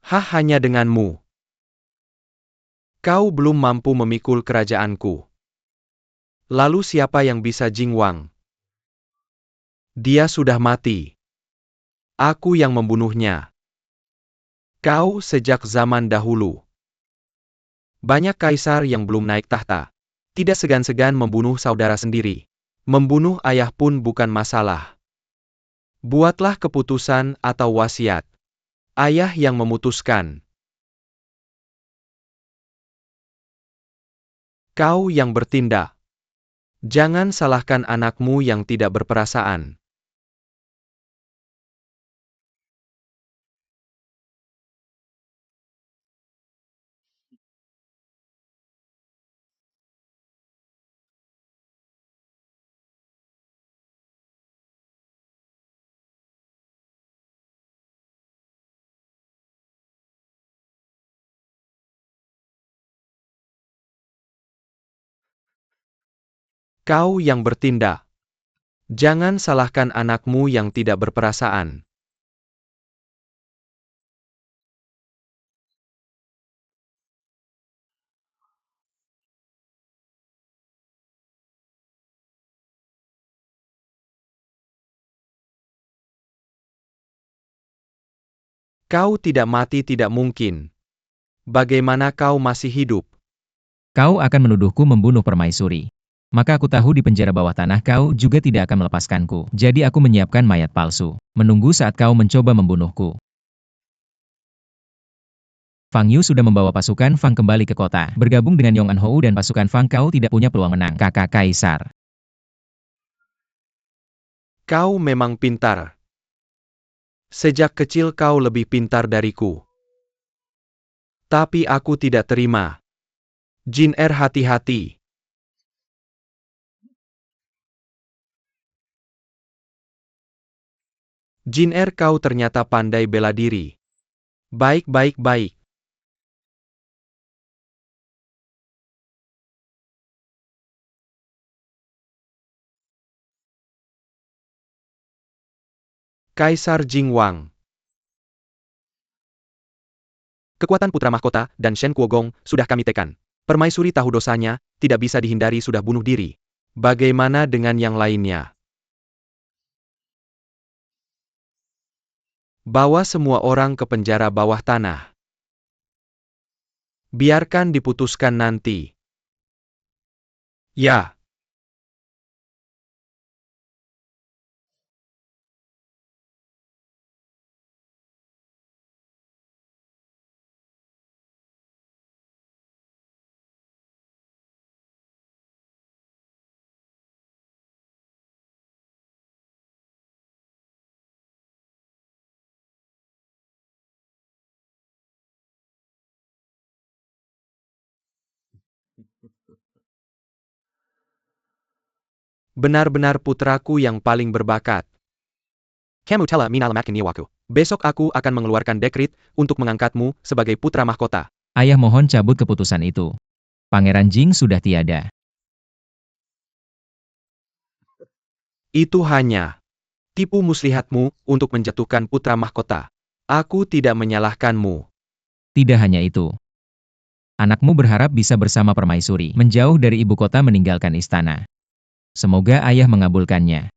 Hanya denganmu. Kau belum mampu memikul kerajaanku. Lalu siapa yang bisa? Jing Wang. Dia sudah mati. Aku yang membunuhnya. Kau sejak zaman dahulu. Banyak kaisar yang belum naik tahta. Tidak segan-segan membunuh saudara sendiri. Membunuh ayah pun bukan masalah. Buatlah keputusan atau wasiat. Ayah yang memutuskan. Kau yang bertindak. Jangan salahkan anakmu yang tidak berperasaan. Kau yang bertindak. Jangan salahkan anakmu yang tidak berperasaan. Kau tidak mati tidak mungkin. Bagaimana kau masih hidup? Kau akan menuduhku membunuh permaisuri. Maka aku tahu di penjara bawah tanah kau juga tidak akan melepaskanku. Jadi aku menyiapkan mayat palsu, menunggu saat kau mencoba membunuhku. Fang Yu sudah membawa pasukan Fang kembali ke kota. Bergabung dengan Yong An Hou dan pasukan Fang kau tidak punya peluang menang. Kakak Kaisar. Kau memang pintar. Sejak kecil kau lebih pintar dariku. Tapi aku tidak terima. Jin Er, hati-hati. Jin Er, kau ternyata pandai bela diri. Baik, baik, baik. Kaisar Jing Wang. Kekuatan putra mahkota dan Shen Kuogong sudah kami tekan. Permaisuri tahu dosanya, tidak bisa dihindari sudah bunuh diri. Bagaimana dengan yang lainnya? Bawa semua orang ke penjara bawah tanah. Biarkan diputuskan nanti. Ya. Benar-benar putraku yang paling berbakat. Kamu telah menyelamatkan nyawaku. Besok aku akan mengeluarkan dekrit untuk mengangkatmu sebagai putra mahkota. Ayah mohon cabut keputusan itu. Pangeran Jing sudah tiada. Itu hanya tipu muslihatmu untuk menjatuhkan putra mahkota. Aku tidak menyalahkanmu. Tidak hanya itu. Anakmu berharap bisa bersama permaisuri, menjauh dari ibu kota meninggalkan istana. Semoga ayah mengabulkannya.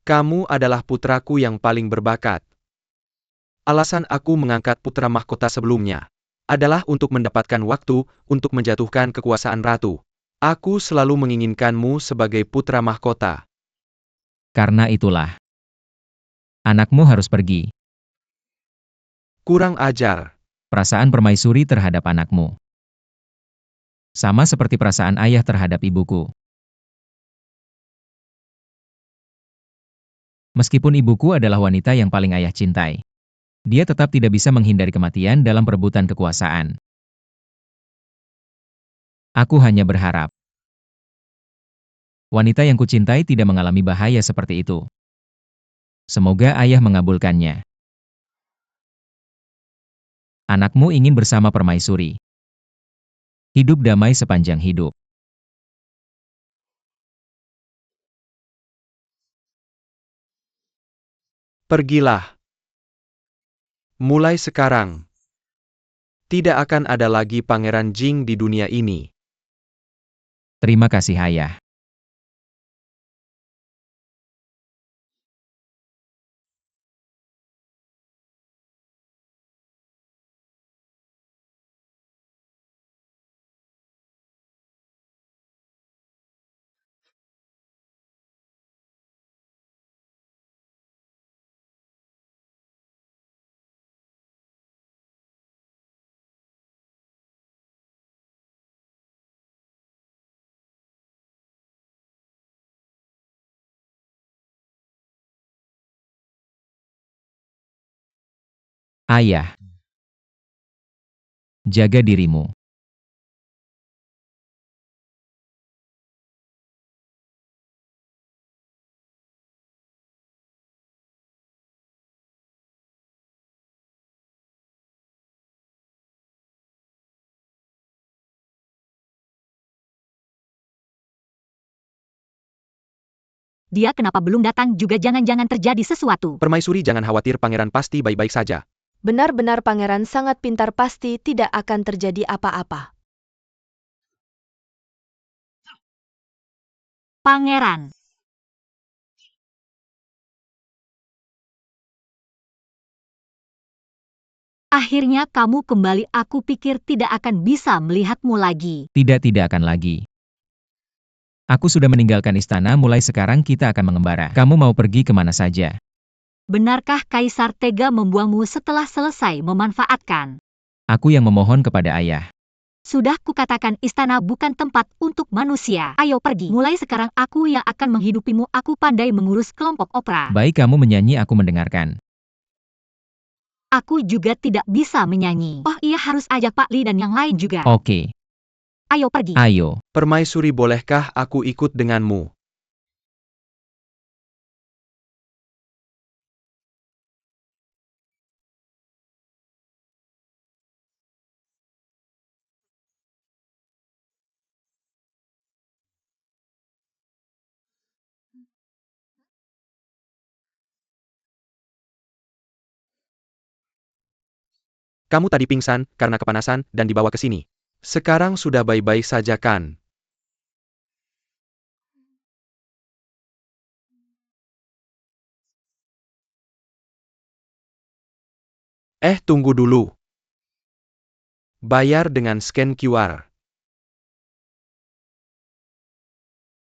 Kamu adalah putraku yang paling berbakat. Alasan aku mengangkat putra mahkota sebelumnya adalah untuk mendapatkan waktu untuk menjatuhkan kekuasaan ratu. Aku selalu menginginkanmu sebagai putra mahkota. Karena itulah, anakmu harus pergi. Kurang ajar. Perasaan permaisuri terhadap anakmu. Sama seperti perasaan ayah terhadap ibuku. Meskipun ibuku adalah wanita yang paling ayah cintai, dia tetap tidak bisa menghindari kematian dalam perebutan kekuasaan. Aku hanya berharap wanita yang kucintai tidak mengalami bahaya seperti itu. Semoga ayah mengabulkannya. Anakmu ingin bersama permaisuri. Hidup damai sepanjang hidup. Pergilah. Mulai sekarang, tidak akan ada lagi Pangeran Jing di dunia ini. Terima kasih ayah. Ayah. Jaga dirimu. Dia kenapa belum datang juga, jangan-jangan terjadi sesuatu. Permaisuri jangan khawatir, pangeran pasti baik-baik saja. Benar-benar pangeran sangat pintar, pasti tidak akan terjadi apa-apa. Pangeran. Akhirnya kamu kembali, aku pikir tidak akan bisa melihatmu lagi. Tidak akan lagi. Aku sudah meninggalkan istana, mulai sekarang kita akan mengembara. Kamu mau pergi kemana saja? Benarkah Kaisar tega membuangmu setelah selesai memanfaatkan? Aku yang memohon kepada ayah. Sudah kukatakan istana bukan tempat untuk manusia. Ayo pergi. Mulai sekarang aku yang akan menghidupimu. Aku pandai mengurus kelompok opera. Baik, kamu menyanyi, aku mendengarkan. Aku juga tidak bisa menyanyi. Oh iya, harus ajak Pak Li dan yang lain juga. Oke. Ayo pergi. Ayo. Permaisuri, bolehkah aku ikut denganmu? Kamu tadi pingsan karena kepanasan dan dibawa ke sini. Sekarang sudah baik-baik saja kan? Tunggu dulu. Bayar dengan scan QR.